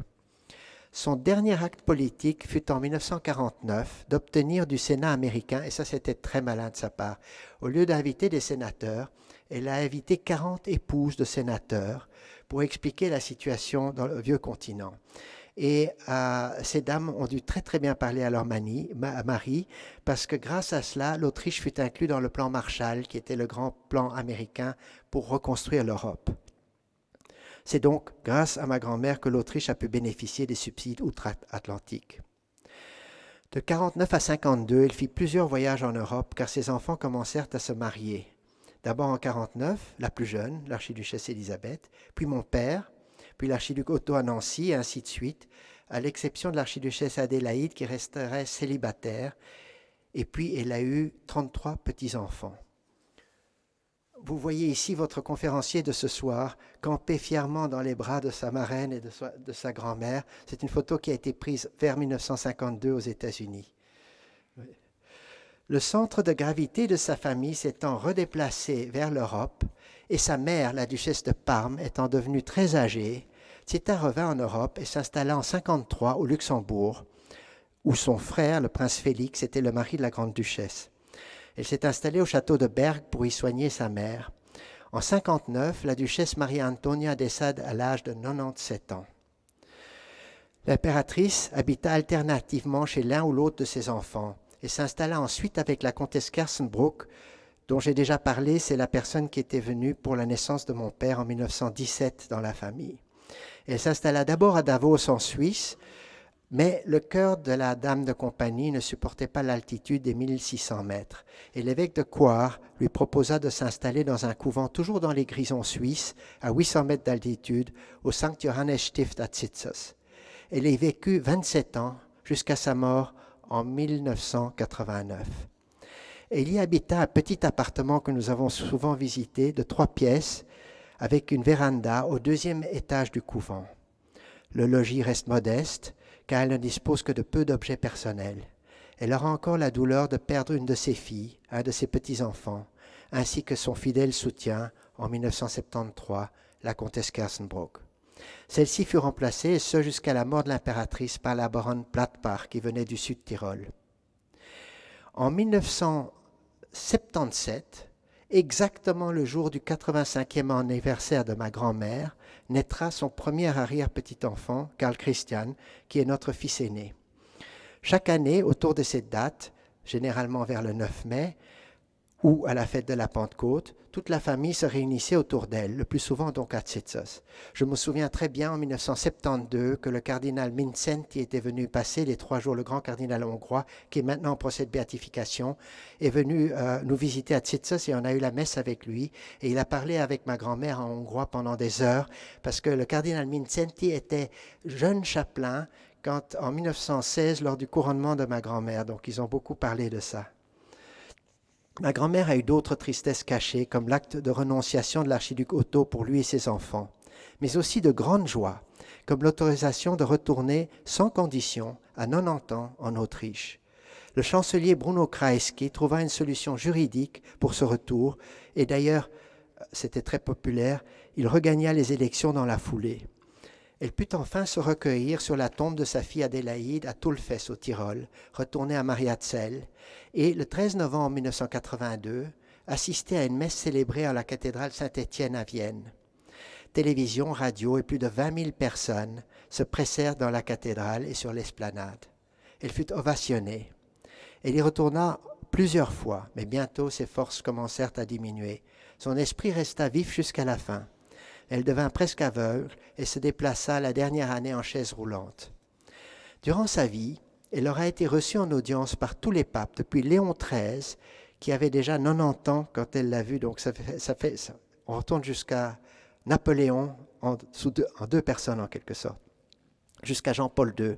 Speaker 1: Son dernier acte politique fut en 1949 d'obtenir du Sénat américain, et ça c'était très malin de sa part, au lieu d'inviter des sénateurs, elle a invité 40 épouses de sénateurs pour expliquer la situation dans le vieux continent. Et ces dames ont dû très très bien parler à leur mari, parce que grâce à cela, l'Autriche fut inclue dans le plan Marshall, qui était le grand plan américain pour reconstruire l'Europe. C'est donc grâce à ma grand-mère que l'Autriche a pu bénéficier des subsides outre-Atlantique. De 1949 à 1952, elle fit plusieurs voyages en Europe, car ses enfants commencèrent à se marier. D'abord en 1949, la plus jeune, l'archiduchesse Élisabeth, puis mon père, puis l'archiduc Otto à Nancy, et ainsi de suite, à l'exception de l'archiduchesse Adélaïde qui resterait célibataire, et puis elle a eu 33 petits-enfants. Vous voyez ici votre conférencier de ce soir, campé fièrement dans les bras de sa marraine et de sa grand-mère. C'est une photo qui a été prise vers 1952 aux États-Unis. Le centre de gravité de sa famille s'étant redéplacé vers l'Europe et sa mère, la duchesse de Parme, étant devenue très âgée, Zita revint en Europe et s'installa en 1953 au Luxembourg, où son frère, le prince Félix, était le mari de la grande-duchesse. Elle s'est installée au château de Berg pour y soigner sa mère. En 1959, la duchesse Maria-Antonia décède à l'âge de 97 ans. L'impératrice habita alternativement chez l'un ou l'autre de ses enfants et s'installa ensuite avec la comtesse Kersenbruck, dont j'ai déjà parlé, c'est la personne qui était venue pour la naissance de mon père en 1917 dans la famille. Elle s'installa d'abord à Davos en Suisse, mais le cœur de la dame de compagnie ne supportait pas l'altitude des 1600 mètres, et l'évêque de Coire lui proposa de s'installer dans un couvent toujours dans les Grisons suisses, à 800 mètres d'altitude, au Sankt Johannes Stift à Zitzers. Elle y vécut 27 ans jusqu'à sa mort en 1989. Elle y habita un petit appartement que nous avons souvent visité de 3 pièces avec une véranda au 2e étage du couvent. Le logis reste modeste car elle ne dispose que de peu d'objets personnels. Elle aura encore la douleur de perdre une de ses filles, un de ses petits-enfants, ainsi que son fidèle soutien en 1973, la comtesse Kersenbrock. Celle-ci fut remplacée, et ce jusqu'à la mort de l'impératrice, par la baronne Plattbach qui venait du Sud-Tyrol. En 1977, exactement le jour du 85e anniversaire de ma grand-mère, naîtra son premier arrière-petit-enfant, Karl Christian, qui est notre fils aîné. Chaque année, autour de cette date, généralement vers le 9 mai, ou à la fête de la Pentecôte, toute la famille se réunissait autour d'elle, le plus souvent donc à Tsitsos. Je me souviens très bien en 1972 que le cardinal Mindszenty était venu passer les 3 jours, le grand cardinal hongrois, qui est maintenant en procès de béatification, est venu nous visiter à Tsitsos et on a eu la messe avec lui. Et il a parlé avec ma grand-mère en hongrois pendant des heures, parce que le cardinal Mindszenty était jeune chapelain quand, en 1916, lors du couronnement de ma grand-mère. Donc ils ont beaucoup parlé de ça. Ma grand-mère a eu d'autres tristesses cachées, comme l'acte de renonciation de l'archiduc Otto pour lui et ses enfants, mais aussi de grandes joies, comme l'autorisation de retourner sans condition à 90 ans en Autriche. Le chancelier Bruno Kreisky trouva une solution juridique pour ce retour, et d'ailleurs, c'était très populaire, il regagna les élections dans la foulée. Elle put enfin se recueillir sur la tombe de sa fille Adélaïde à Tulfes au Tyrol, retourner à Mariazell, et le 13 novembre 1982, assister à une messe célébrée à la cathédrale Saint-Étienne à Vienne. Télévision, radio et plus de 20 000 personnes se pressèrent dans la cathédrale et sur l'esplanade. Elle fut ovationnée. Elle y retourna plusieurs fois, mais bientôt ses forces commencèrent à diminuer. Son esprit resta vif jusqu'à la fin. Elle devint presque aveugle et se déplaça la dernière année en chaise roulante. Durant sa vie, elle aura été reçue en audience par tous les papes, depuis Léon XIII, qui avait déjà 90 ans quand elle l'a vue, donc on retourne jusqu'à Napoléon en 2 personnes en quelque sorte, jusqu'à Jean-Paul II,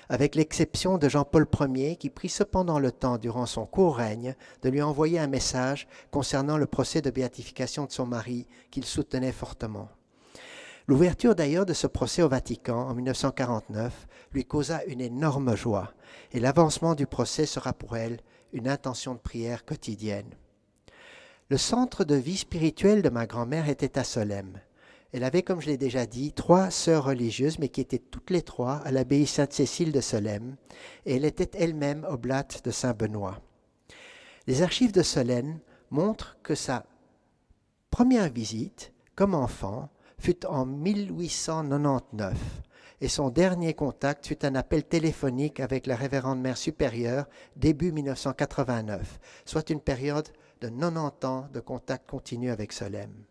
Speaker 1: avec l'exception de Jean-Paul Ier, qui prit cependant le temps, durant son court règne, de lui envoyer un message concernant le procès de béatification de son mari, qu'il soutenait fortement. L'ouverture d'ailleurs de ce procès au Vatican en 1949 lui causa une énorme joie, et l'avancement du procès sera pour elle une intention de prière quotidienne. Le centre de vie spirituelle de ma grand-mère était à Solesmes. Elle avait, comme je l'ai déjà dit, 3 sœurs religieuses, mais qui étaient toutes les 3 à l'abbaye Sainte-Cécile de Solesmes, et elle était elle-même oblate de Saint-Benoît. Les archives de Solesmes montrent que sa première visite, comme enfant, fut en 1899, et son dernier contact fut un appel téléphonique avec la révérende mère supérieure début 1989, soit une période de 90 ans de contact continu avec Solesmes.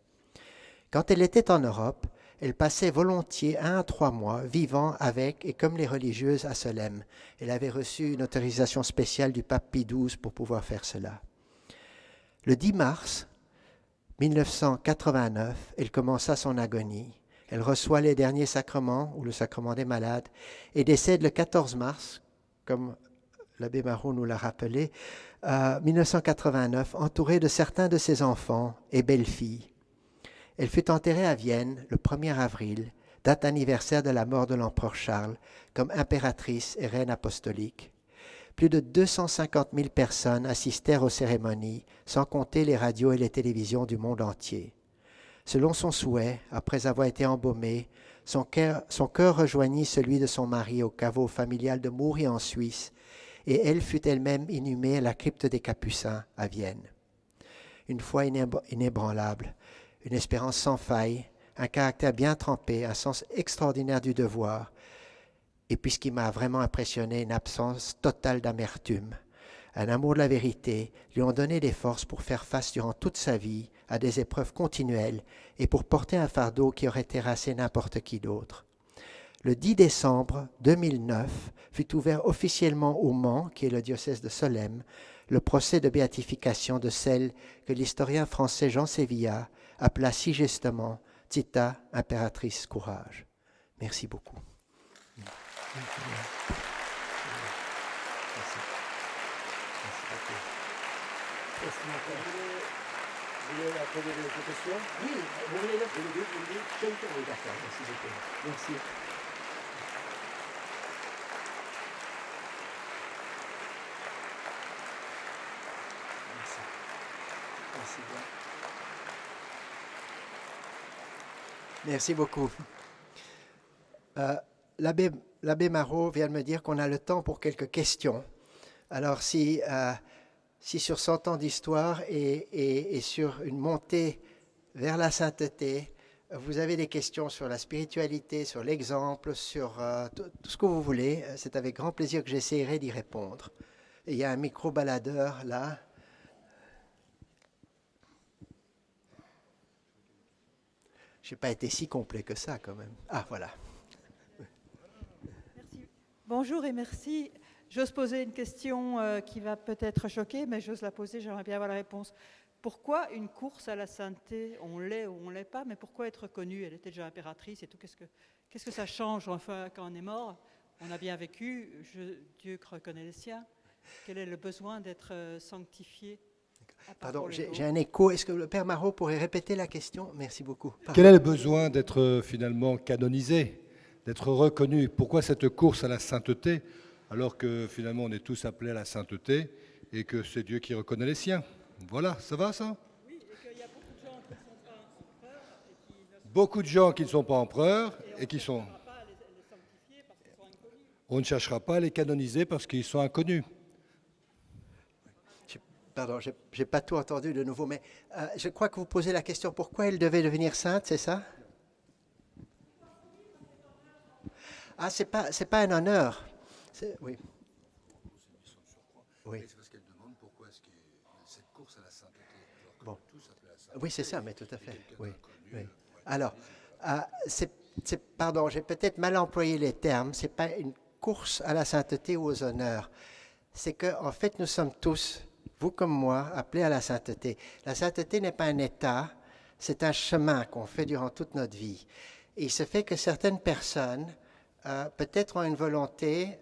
Speaker 1: Quand elle était en Europe, elle passait volontiers 1 à 3 mois vivant avec et comme les religieuses à Solesmes. Elle avait reçu une autorisation spéciale du pape Pie XII pour pouvoir faire cela. Le 10 mars 1989, elle commença son agonie. Elle reçoit les derniers sacrements, ou le sacrement des malades, et décède le 14 mars, comme l'abbé Marot nous l'a rappelé, 1989, entourée de certains de ses enfants et belles-filles. Elle fut enterrée à Vienne le 1er avril, date anniversaire de la mort de l'empereur Charles, comme impératrice et reine apostolique. Plus de 250 000 personnes assistèrent aux cérémonies, sans compter les radios et les télévisions du monde entier. Selon son souhait, après avoir été embaumée, son cœur rejoignit celui de son mari au caveau familial de Moury en Suisse, et elle fut elle-même inhumée à la crypte des Capucins à Vienne. Une foi inébranlable, une espérance sans faille, un caractère bien trempé, un sens extraordinaire du devoir, et puis ce qui m'a vraiment impressionné, une absence totale d'amertume. Un amour de la vérité lui ont donné des forces pour faire face durant toute sa vie à des épreuves continuelles et pour porter un fardeau qui aurait terrassé n'importe qui d'autre. Le 10 décembre 2009 fut ouvert officiellement au Mans, qui est le diocèse de Solesmes, le procès de béatification de celle que l'historien français Jean Sévillat appela si justement Tita, impératrice courage. Merci beaucoup. Merci. Merci beaucoup. Est-ce que vous voulez poser des questions? Oui, vous voulez le dire? Je le fais, oui, d'accord, merci beaucoup. Merci. Merci. Merci bien. Merci beaucoup. L'abbé Marot vient de me dire qu'on a le temps pour quelques questions. Alors, si sur 100 ans d'histoire et sur une montée vers la sainteté, vous avez des questions sur la spiritualité, sur l'exemple, sur tout ce que vous voulez, c'est avec grand plaisir que j'essaierai d'y répondre. Et il y a un micro-baladeur là. Je n'ai pas été si complet que ça quand même. Ah, voilà.
Speaker 2: Merci. Bonjour et merci. J'ose poser une question qui va peut-être choquer, mais j'ose la poser, j'aimerais bien avoir la réponse. Pourquoi une course à la sainteté? On l'est ou on ne l'est pas, mais pourquoi être reconnue? Elle était déjà impératrice et tout. Qu'est-ce que ça change enfin, quand on est mort? On a bien vécu, Dieu reconnaît les siens. Quel est le besoin d'être sanctifié?
Speaker 1: Pardon, j'ai un écho. Est-ce que le Père Marot pourrait répéter la question? Merci beaucoup. Pardon.
Speaker 3: Quel est le besoin d'être finalement canonisé, d'être reconnu? Pourquoi cette course à la sainteté, alors que finalement on est tous appelés à la sainteté et que c'est Dieu qui reconnaît les siens? Voilà, ça va ça?
Speaker 2: Oui, et qu'il y a beaucoup de gens qui ne sont pas empereurs.
Speaker 3: Beaucoup de gens qui ne sont pas empereurs et qui sont... On ne cherchera pas à les canoniser parce qu'ils sont inconnus.
Speaker 1: Pardon, je n'ai pas tout entendu de nouveau, mais je crois que vous posez la question pourquoi elle devait devenir sainte, c'est ça? Ah, c'est pas un honneur. Oui. Oui.
Speaker 3: C'est parce qu'elle demande pourquoi est-ce que cette course à la sainteté.
Speaker 1: Bon. Oui, c'est ça, mais tout à fait. Oui. Oui. Alors, pardon, j'ai peut-être mal employé les termes. C'est pas une course à la sainteté ou aux honneurs. C'est que, en fait, nous sommes tous, vous comme moi, appelés à la sainteté. La sainteté n'est pas un état, c'est un chemin qu'on fait durant toute notre vie. Et il se fait que certaines personnes, peut-être ont une volonté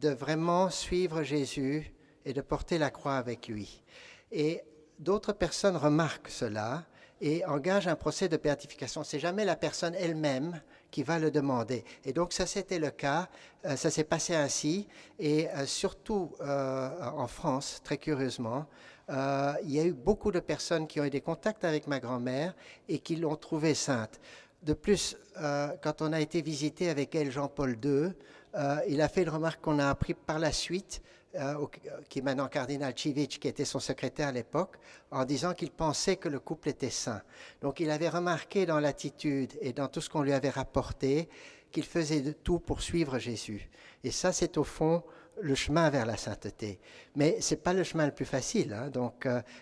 Speaker 1: de vraiment suivre Jésus et de porter la croix avec lui. Et d'autres personnes remarquent cela et engagent un procès de béatification. C'est jamais la personne elle-même qui va le demander. Et donc ça, c'était le cas, ça s'est passé ainsi, et surtout en France, très curieusement, il y a eu beaucoup de personnes qui ont eu des contacts avec ma grand-mère et qui l'ont trouvée sainte. De plus, quand on a été visité avec elle Jean-Paul II, il a fait une remarque qu'on a appris par la suite, qui est maintenant cardinal Civic, qui était son secrétaire à l'époque, en disant qu'il pensait que le couple était saint. Donc il avait remarqué dans l'attitude et dans tout ce qu'on lui avait rapporté qu'il faisait de tout pour suivre Jésus. Et ça, c'est au fond le chemin vers la sainteté. Mais ce n'est pas le chemin le plus facile, hein,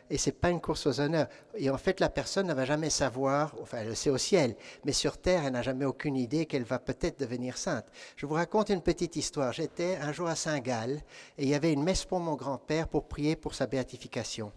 Speaker 1: et ce n'est pas une course aux honneurs. Et en fait, la personne ne va jamais savoir, enfin elle le sait au ciel, mais sur terre, elle n'a jamais aucune idée qu'elle va peut-être devenir sainte. Je vous raconte une petite histoire. J'étais un jour à Saint-Gall et il y avait une messe pour mon grand-père pour prier pour sa béatification.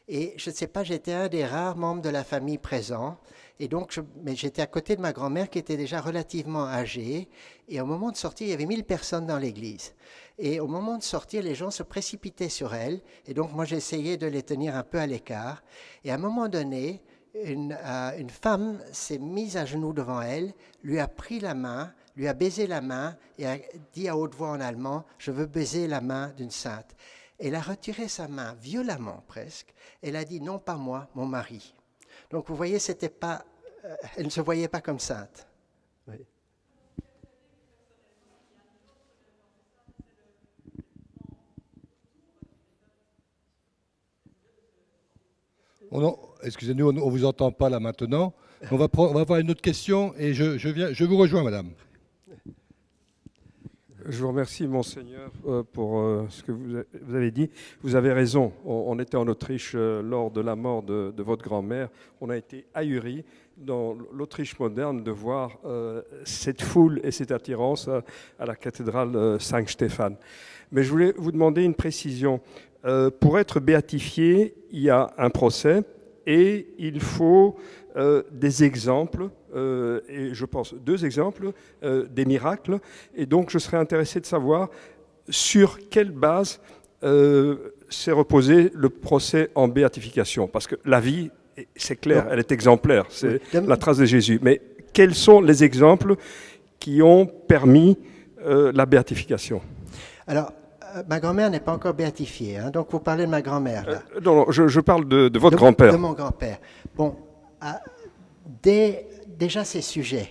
Speaker 1: Et je ne sais pas, j'étais un des rares membres de la famille présents. Et donc, mais j'étais à côté de ma grand-mère qui était déjà relativement âgée. Et au moment de sortir, il y avait 1000 personnes dans l'église. Et au moment de sortir, les gens se précipitaient sur elle. Et donc, moi, j'essayais de les tenir un peu à l'écart. Et à un moment donné, une femme s'est mise à genoux devant elle, lui a pris la main, lui a baisé la main et a dit à haute voix en allemand « Je veux baiser la main d'une sainte ». Elle a retiré sa main violemment presque. Elle a dit « Non, pas moi, mon mari ». Donc vous voyez, c'était pas, elle ne se voyait pas comme sainte. Oui.
Speaker 3: Excusez-nous, on ne vous entend pas là maintenant. On va avoir une autre question et je vous rejoins, madame.
Speaker 4: Je vous remercie, Monseigneur, pour ce que vous avez dit. Vous avez raison. On était en Autriche lors de la mort de votre grand-mère. On a été ahuris dans l'Autriche moderne de voir cette foule et cette attirance à la cathédrale Saint-Stéphane. Mais je voulais vous demander une précision. Pour être béatifié, il y a un procès et il faut des exemples et je pense 2 exemples, des miracles. Et donc, je serais intéressé de savoir sur quelle base s'est reposé le procès en béatification. Parce que la vie, c'est clair, elle est exemplaire, c'est la trace de Jésus. Mais quels sont les exemples qui ont permis la béatification?
Speaker 1: Alors, ma grand-mère n'est pas encore béatifiée, hein, donc vous parlez de ma grand-mère, là.
Speaker 4: Non, je parle de votre grand-père.
Speaker 1: De mon grand-père. Bon, déjà ces sujets,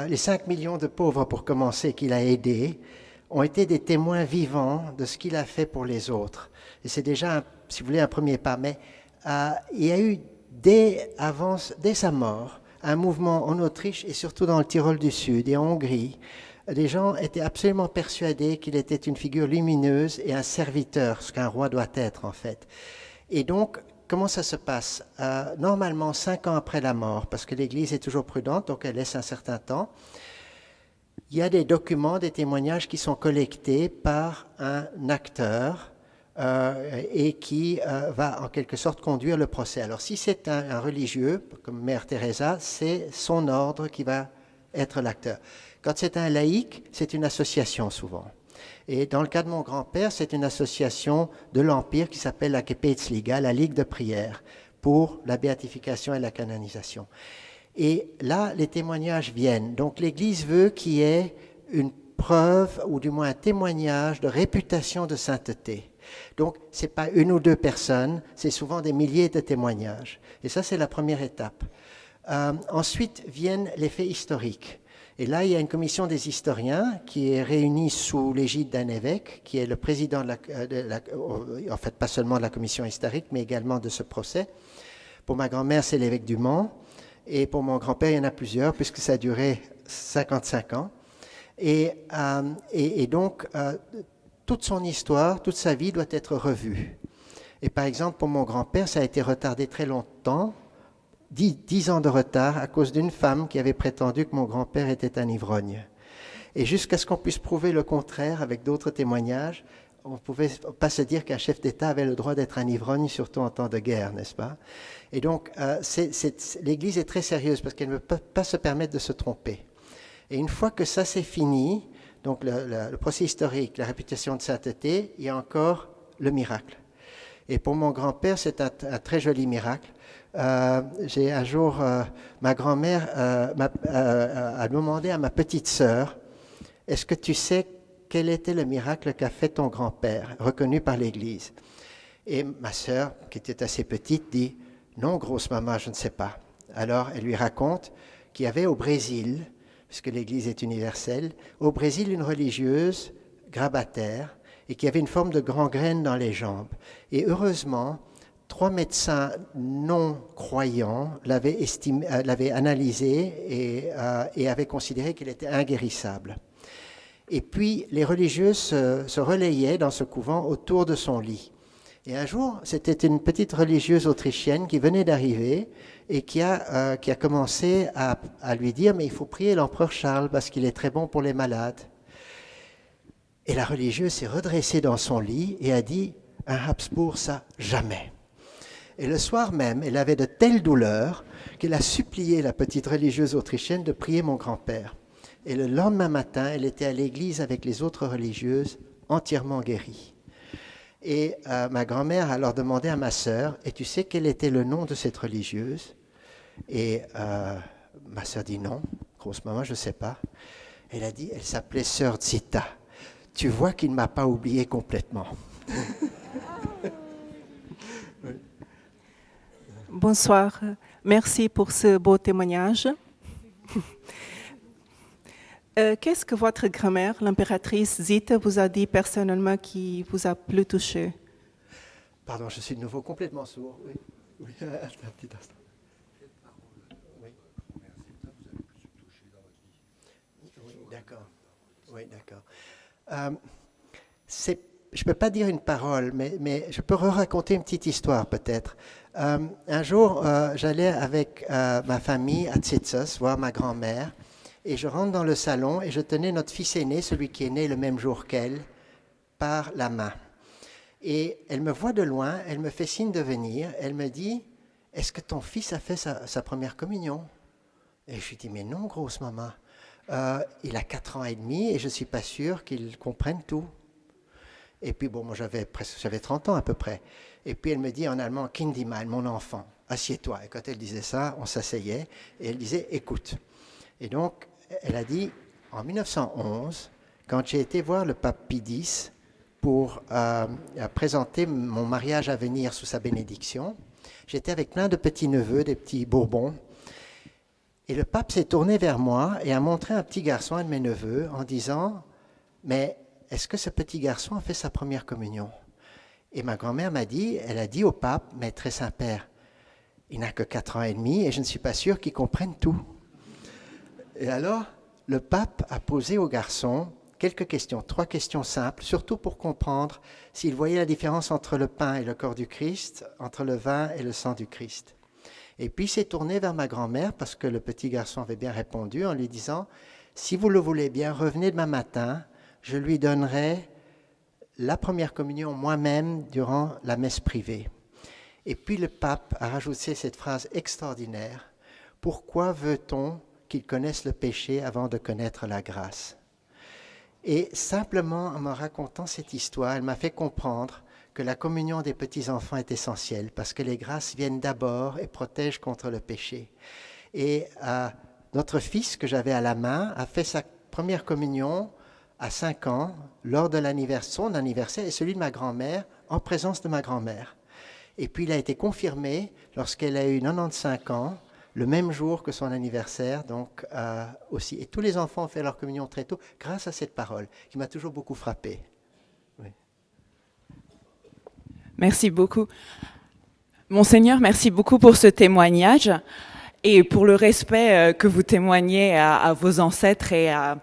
Speaker 1: les 5 millions de pauvres, pour commencer, qu'il a aidés, ont été des témoins vivants de ce qu'il a fait pour les autres. Et c'est déjà, si vous voulez, un premier pas. Mais il y a eu, dès sa mort, un mouvement en Autriche et surtout dans le Tyrol du Sud et en Hongrie. Les gens étaient absolument persuadés qu'il était une figure lumineuse et un serviteur, ce qu'un roi doit être en fait. Et donc, comment ça se passe? Normalement, 5 ans après la mort, parce que l'Église est toujours prudente, donc elle laisse un certain temps, il y a des documents, des témoignages qui sont collectés par un acteur et qui va en quelque sorte conduire le procès. Alors si c'est un religieux, comme Mère Teresa, c'est son ordre qui va être l'acteur. Quand c'est un laïc, c'est une association souvent. Et dans le cas de mon grand-père, c'est une association de l'Empire qui s'appelle la Gebetsliga, la Ligue de prière, pour la béatification et la canonisation. Et là, les témoignages viennent. Donc l'Église veut qu'il y ait une preuve, ou du moins un témoignage de réputation de sainteté. Donc, ce n'est pas 1 ou 2 personnes, c'est souvent des milliers de témoignages. Et ça, c'est la première étape. Ensuite viennent les faits historiques. Et là, il y a une commission des historiens qui est réunie sous l'égide d'un évêque, qui est le président en fait, pas seulement de la commission historique, mais également de ce procès. Pour ma grand-mère, c'est l'évêque du Mans. Et pour mon grand-père, il y en a plusieurs, puisque ça a duré 55 ans. Et donc, toute son histoire, toute sa vie doit être revue. Et par exemple, pour mon grand-père, ça a été retardé très longtemps, 10 ans de retard, à cause d'une femme qui avait prétendu que mon grand-père était un ivrogne. Et jusqu'à ce qu'on puisse prouver le contraire avec d'autres témoignages, on ne pouvait pas se dire qu'un chef d'État avait le droit d'être un ivrogne, surtout en temps de guerre, n'est-ce pas? Et donc, l'Église est très sérieuse parce qu'elle ne peut pas se permettre de se tromper. Et une fois que ça c'est fini, donc le procès historique, la réputation de sainteté, il y a encore le miracle. Et pour mon grand-père, c'est un très joli miracle. J'ai un jour, ma grand-mère a demandé à ma petite sœur, est-ce que tu sais quel était le miracle qu'a fait ton grand-père, reconnu par l'Église? Et ma sœur, qui était assez petite, dit, non, grosse maman, je ne sais pas. Alors, elle lui raconte qu'il y avait au Brésil, puisque l'Église est universelle, au Brésil, une religieuse grabataire, et qui avait une forme de gangrène dans les jambes. Et heureusement, 3 médecins non-croyants l'avaient analysé et avaient considéré qu'il était inguérissable. Et puis, les religieuses se relayaient dans ce couvent autour de son lit. Et un jour, c'était une petite religieuse autrichienne qui venait d'arriver et qui a commencé à lui dire « Mais il faut prier l'empereur Charles parce qu'il est très bon pour les malades. » Et la religieuse s'est redressée dans son lit et a dit « Un Habsbourg, ça, jamais !» Et le soir même, elle avait de telles douleurs qu'elle a supplié la petite religieuse autrichienne de prier mon grand-père. Et le lendemain matin, elle était à l'église avec les autres religieuses, entièrement guérie. Et ma grand-mère a alors demandé à ma sœur, et tu sais quel était le nom de cette religieuse? Et ma sœur dit non, grosse maman, je ne sais pas. Elle a dit, elle s'appelait sœur Zita. Tu vois qu'il ne m'a pas oublié complètement.
Speaker 5: Bonsoir, merci pour ce beau témoignage. Qu'est-ce que votre grand-mère, l'impératrice Zita, vous a dit personnellement qui vous a plus touché?
Speaker 1: Pardon, je suis de nouveau complètement sourd. Oui, oui. Un petit instant. Oui. Oui, d'accord. Oui, d'accord. Je ne peux pas dire une parole, mais je peux raconter une petite histoire peut-être. Un jour, j'allais avec ma famille à Tsitsos voir ma grand-mère. Et je rentre dans le salon et je tenais notre fils aîné, celui qui est né le même jour qu'elle, par la main. Et elle me voit de loin, elle me fait signe de venir, elle me dit « Est-ce que ton fils a fait sa première communion ?» Et je lui dis, mais non, grosse maman, il a 4 ans et demi et je ne suis pas sûre qu'il comprenne tout. Et puis bon, moi j'avais 30 ans à peu près. Et puis elle me dit en allemand, Kind die mal, mon enfant, assieds-toi. Et quand elle disait ça, on s'asseyait et elle disait, écoute. Et donc, elle a dit, en 1911, quand j'ai été voir le pape Pie X pour présenter mon mariage à venir sous sa bénédiction, j'étais avec plein de petits-neveux, des petits Bourbons, et le pape s'est tourné vers moi et a montré un petit garçon, un de mes neveux, en disant, mais est-ce que ce petit garçon a fait sa première communion? Et ma grand-mère m'a dit, elle a dit au pape, mais très Saint-Père, il n'a que 4 ans et demi et je ne suis pas sûre qu'il comprenne tout. Et alors, le pape a posé au garçon quelques questions, 3 questions simples, surtout pour comprendre s'il voyait la différence entre le pain et le corps du Christ, entre le vin et le sang du Christ. Et puis il s'est tourné vers ma grand-mère parce que le petit garçon avait bien répondu en lui disant, si vous le voulez bien, revenez demain matin, je lui donnerai la première communion moi-même durant la messe privée. Et puis le pape a rajouté cette phrase extraordinaire, pourquoi veut-on qu'il connaisse le péché avant de connaître la grâce? Et simplement en me racontant cette histoire, elle m'a fait comprendre que la communion des petits-enfants est essentielle parce que les grâces viennent d'abord et protègent contre le péché. Et notre fils que j'avais à la main a fait sa première communion à 5 ans lors de son anniversaire et celui de ma grand-mère en présence de ma grand-mère. Et puis il a été confirmé lorsqu'elle a eu 95 ans, le même jour que son anniversaire, donc aussi. Et tous les enfants ont fait leur communion très tôt grâce à cette parole qui m'a toujours beaucoup frappé. Oui.
Speaker 6: Merci beaucoup. Monseigneur, merci beaucoup pour ce témoignage et pour le respect que vous témoignez à vos ancêtres et à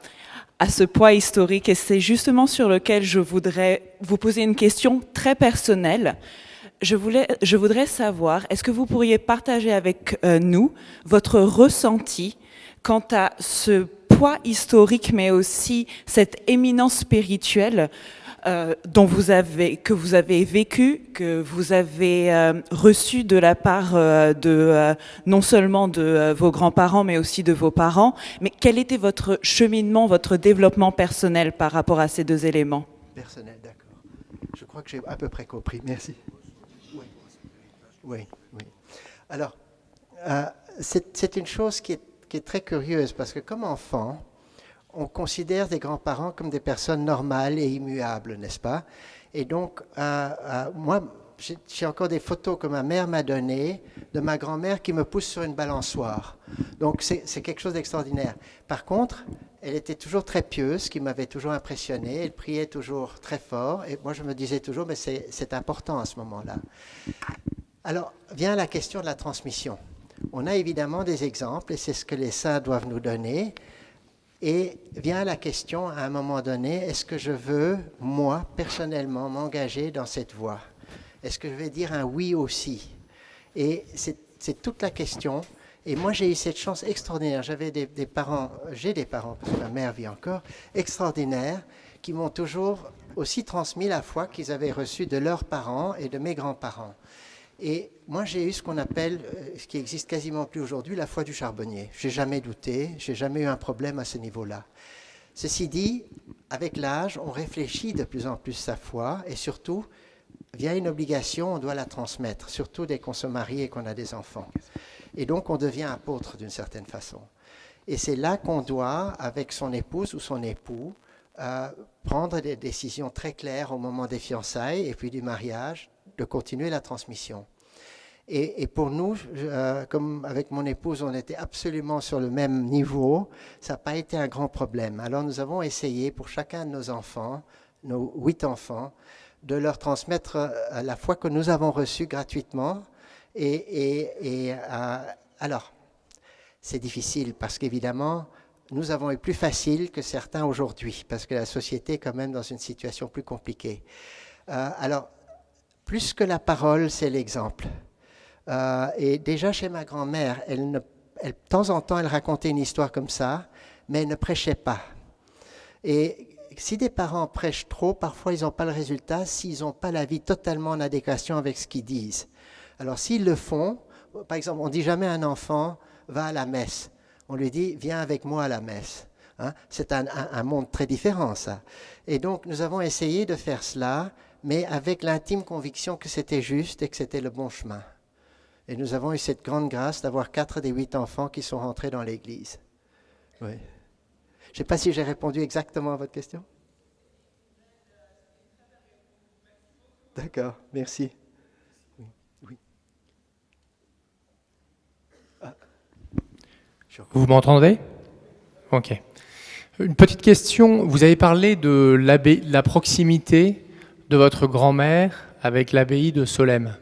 Speaker 6: ce poids historique. Et c'est justement sur lequel je voudrais vous poser une question très personnelle. Je voudrais savoir, est-ce que vous pourriez partager avec nous votre ressenti quant à ce poids historique, mais aussi cette éminence spirituelle que vous avez vécu, que vous avez reçu de la part non seulement de vos grands-parents, mais aussi de vos parents. Mais quel était votre cheminement, votre développement personnel par rapport à ces 2 éléments?
Speaker 1: Personnel, d'accord. Je crois que j'ai à peu près compris. Merci. Oui. Alors, c'est une chose qui est très curieuse parce que comme enfant, on considère des grands-parents comme des personnes normales et immuables, n'est-ce pas? Et donc, moi, j'ai encore des photos que ma mère m'a données de ma grand-mère qui me pousse sur une balançoire. Donc, c'est quelque chose d'extraordinaire. Par contre, elle était toujours très pieuse, ce qui m'avait toujours impressionné. Elle priait toujours très fort. Et moi, je me disais toujours, mais c'est important à ce moment-là. Alors, vient la question de la transmission. On a évidemment des exemples, et c'est ce que les saints doivent nous donner. Et vient la question, à un moment donné, est-ce que je veux, moi, personnellement, m'engager dans cette voie? Est-ce que je vais dire un oui aussi? Et c'est toute la question. Et moi, j'ai eu cette chance extraordinaire. J'avais des parents, j'ai des parents, parce que ma mère vit encore, extraordinaires, qui m'ont toujours aussi transmis la foi qu'ils avaient reçue de leurs parents et de mes grands-parents. Et moi, j'ai eu ce qu'on appelle, ce qui existe quasiment plus aujourd'hui, la foi du charbonnier. Je n'ai jamais douté, je n'ai jamais eu un problème à ce niveau-là. Ceci dit, avec l'âge, on réfléchit de plus en plus sa foi et surtout, via une obligation, on doit la transmettre, surtout dès qu'on se marie et qu'on a des enfants. Et donc, on devient apôtre d'une certaine façon. Et c'est là qu'on doit, avec son épouse ou son époux, prendre des décisions très claires au moment des fiançailles et puis du mariage, de continuer la transmission. Et pour nous, comme avec mon épouse, on était absolument sur le même niveau, ça n'a pas été un grand problème. Alors nous avons essayé pour chacun de nos enfants, nos 8 enfants, de leur transmettre la foi que nous avons reçue gratuitement. Alors, c'est difficile parce qu'évidemment, nous avons eu plus facile que certains aujourd'hui, parce que la société est quand même dans une situation plus compliquée. Alors, plus que la parole, c'est l'exemple. Et déjà chez ma grand-mère, de temps en temps, elle racontait une histoire comme ça, mais elle ne prêchait pas. Et si des parents prêchent trop, parfois ils n'ont pas le résultat s'ils n'ont pas la vie totalement en adéquation avec ce qu'ils disent. Alors s'ils le font, par exemple, on ne dit jamais à un enfant « va à la messe ». on lui dit « Viens avec moi à la messe ». Hein? C'est un monde très différent, ça. Et donc, nous avons essayé de faire cela, mais avec l'intime conviction que c'était juste et que c'était le bon chemin. Et nous avons eu cette grande grâce d'avoir 4 des 8 enfants qui sont rentrés dans l'Église. Oui. Je ne sais pas si j'ai répondu exactement à votre question. D'accord, merci. Oui. Oui.
Speaker 7: Vous m'entendez? Ok. Une petite question. Vous avez parlé de la proximité de votre grand-mère avec l'abbaye de Solesmes.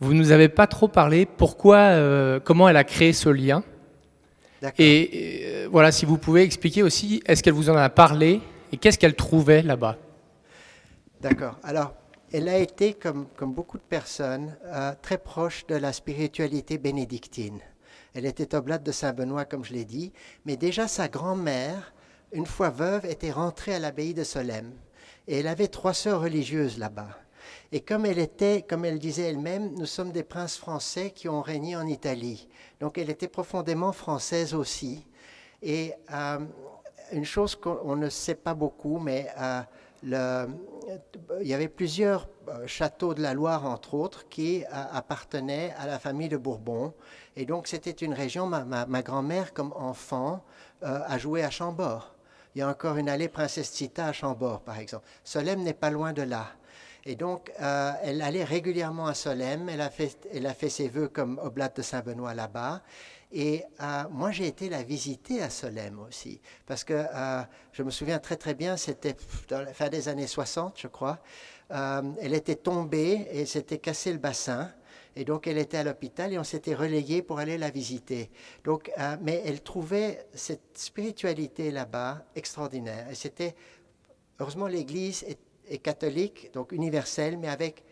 Speaker 7: Vous ne nous avez pas trop parlé comment elle a créé ce lien. Et voilà, si vous pouvez expliquer aussi, est-ce qu'elle vous en a parlé et qu'est-ce qu'elle trouvait là-bas?
Speaker 1: D'accord. Alors, elle a été, comme beaucoup de personnes, très proche de la spiritualité bénédictine. Elle était oblate de Saint-Benoît, comme je l'ai dit, mais déjà sa grand-mère, une fois veuve, était rentrée à l'abbaye de Solesmes. Et elle avait 3 sœurs religieuses là-bas. Et comme elle disait elle-même, nous sommes des princes français qui ont régné en Italie. Donc elle était profondément française aussi. Et une chose qu'on ne sait pas beaucoup, mais il y avait plusieurs châteaux de la Loire, entre autres, qui appartenaient à la famille de Bourbon. Et donc c'était une région, ma grand-mère, comme enfant, a joué à Chambord. Il y a encore une allée Princesse Zita à Chambord, par exemple. Solesmes n'est pas loin de là. Et donc, elle allait régulièrement à Solesmes. Elle a fait ses vœux comme oblate de Saint-Benoît là-bas. Et moi, j'ai été la visiter à Solesmes aussi. Parce que je me souviens très très bien, c'était dans la fin des années 60, je crois. Elle était tombée et s'était cassé le bassin. Et donc, elle était à l'hôpital et on s'était relayé pour aller la visiter. Donc, mais elle trouvait cette spiritualité là-bas extraordinaire. Et c'était, heureusement, l'Église est catholique, donc universelle, mais avec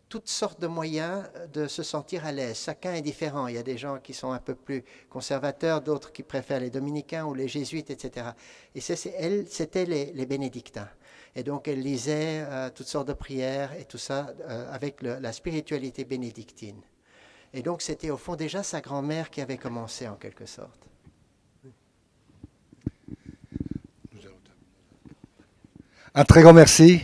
Speaker 1: toutes sortes de moyens de se sentir à l'aise. Chacun est différent. Il y a des gens qui sont un peu plus conservateurs, d'autres qui préfèrent les dominicains ou les jésuites, etc. Et c'était les bénédictins. Et donc, elle lisait toutes sortes de prières et tout ça avec la spiritualité bénédictine. Et donc, c'était au fond déjà sa grand-mère qui avait commencé en quelque sorte.
Speaker 3: Un très grand merci,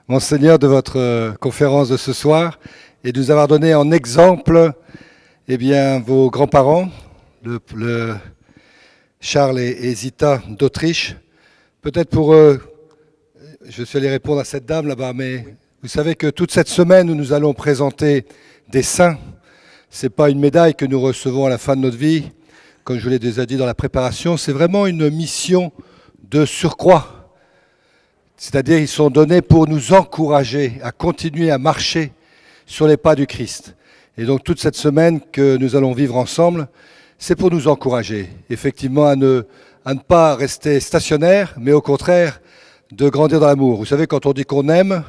Speaker 3: Monseigneur, de votre conférence de ce soir et de nous avoir donné en exemple vos grands-parents, le Charles et Zita d'Autriche. Peut-être pour je suis allé répondre à cette dame là-bas, mais vous savez que toute cette semaine où nous allons présenter des saints, ce n'est pas une médaille que nous recevons à la fin de notre vie, comme je vous l'ai déjà dit dans la préparation, c'est vraiment une mission de surcroît. C'est-à-dire ils sont donnés pour nous encourager à continuer à marcher sur les pas du Christ. Et donc toute cette semaine que nous allons vivre ensemble, c'est pour nous encourager, effectivement, à ne pas rester stationnaire, mais au contraire, de grandir dans l'amour. Vous savez, quand on dit qu'on aime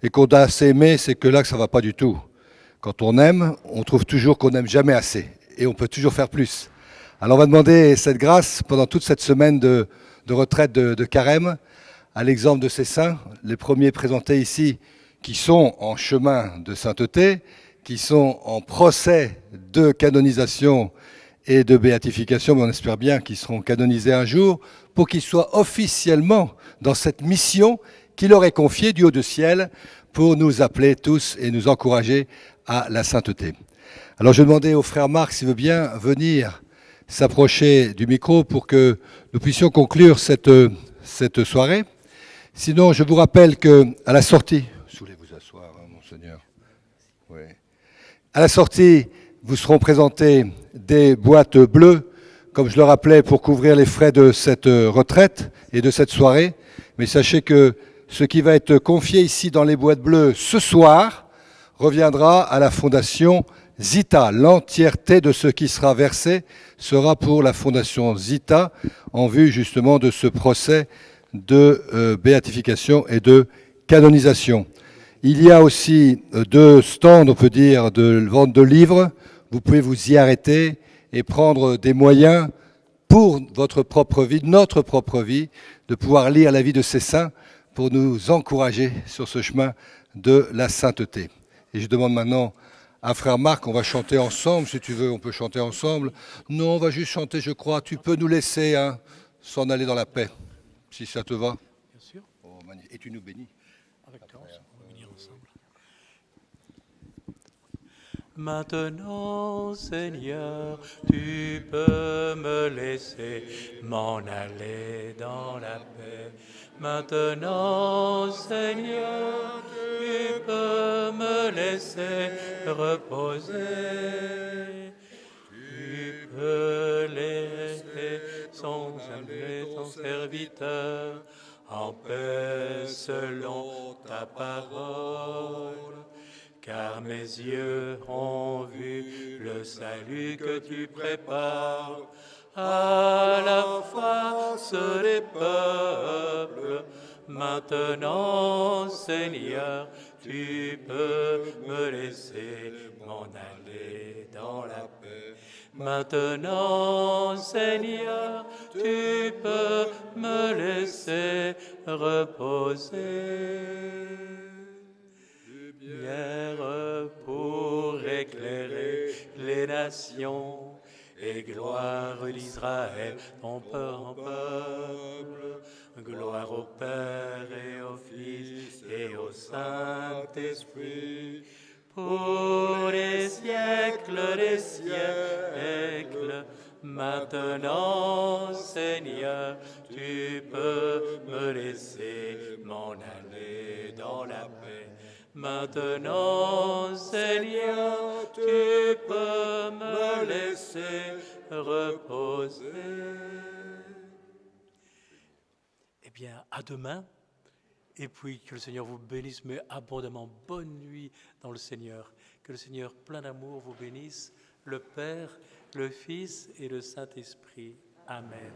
Speaker 3: et qu'on a assez aimé, c'est que là que ça ne va pas du tout. Quand on aime, on trouve toujours qu'on n'aime jamais assez et on peut toujours faire plus. Alors on va demander cette grâce pendant toute cette semaine de retraite de carême, à l'exemple de ces saints, les premiers présentés ici, qui sont en chemin de sainteté, qui sont en procès de canonisation et de béatification, mais on espère bien qu'ils seront canonisés un jour, pour qu'ils soient officiellement dans cette mission qu'il leur est confiée du haut du ciel pour nous appeler tous et nous encourager à la sainteté. Alors je demandais au frère Marc s'il veut bien venir s'approcher du micro pour que nous puissions conclure cette soirée. Sinon, je vous rappelle qu'à la sortie... Voulez vous asseoir, hein, Monseigneur. Oui. À la sortie, vous seront présentés des boîtes bleues, comme je le rappelais, pour couvrir les frais de cette retraite et de cette soirée. Mais sachez que ce qui va être confié ici dans les boîtes bleues ce soir reviendra à la fondation Zita. L'entièreté de ce qui sera versé sera pour la fondation Zita, en vue justement de ce procès de béatification et de canonisation. Il y a aussi 2 stands, on peut dire, de vente de livres. Vous pouvez vous y arrêter et prendre des moyens pour votre propre vie, notre propre vie, de pouvoir lire la vie de ces saints pour nous encourager sur ce chemin de la sainteté. Et je demande maintenant Ah, frère Marc, on va chanter ensemble, si tu veux, on peut chanter ensemble. Non, on va juste chanter, je crois. Tu peux nous laisser s'en aller dans la paix, si ça te va.
Speaker 8: Bien sûr.
Speaker 3: Oh, magnifique. Et tu nous bénis.
Speaker 8: Avec toi, on va venir ensemble. Maintenant, Seigneur, tu peux me laisser m'en aller dans la paix. Maintenant, Seigneur, tu peux me laisser reposer. Tu peux laisser son serviteur en paix selon ta parole. Car mes yeux ont vu le salut que tu prépares à la face des peuples. Maintenant, Seigneur, tu peux me laisser m'en aller dans la paix. Maintenant, Seigneur, tu peux me laisser reposer. Lumière pour éclairer les nations et gloire d'Israël, ton peuple. Gloire au Père et au Fils et au Saint-Esprit, pour les siècles des siècles. Maintenant, Seigneur, tu peux me laisser m'en aller dans la paix. Maintenant, Seigneur, tu peux me laisser reposer. Eh bien, à demain, et puis que le Seigneur vous bénisse, mais abondamment. Bonne nuit dans le Seigneur. Que le Seigneur, plein d'amour, vous bénisse, le Père, le Fils et le Saint-Esprit. Amen.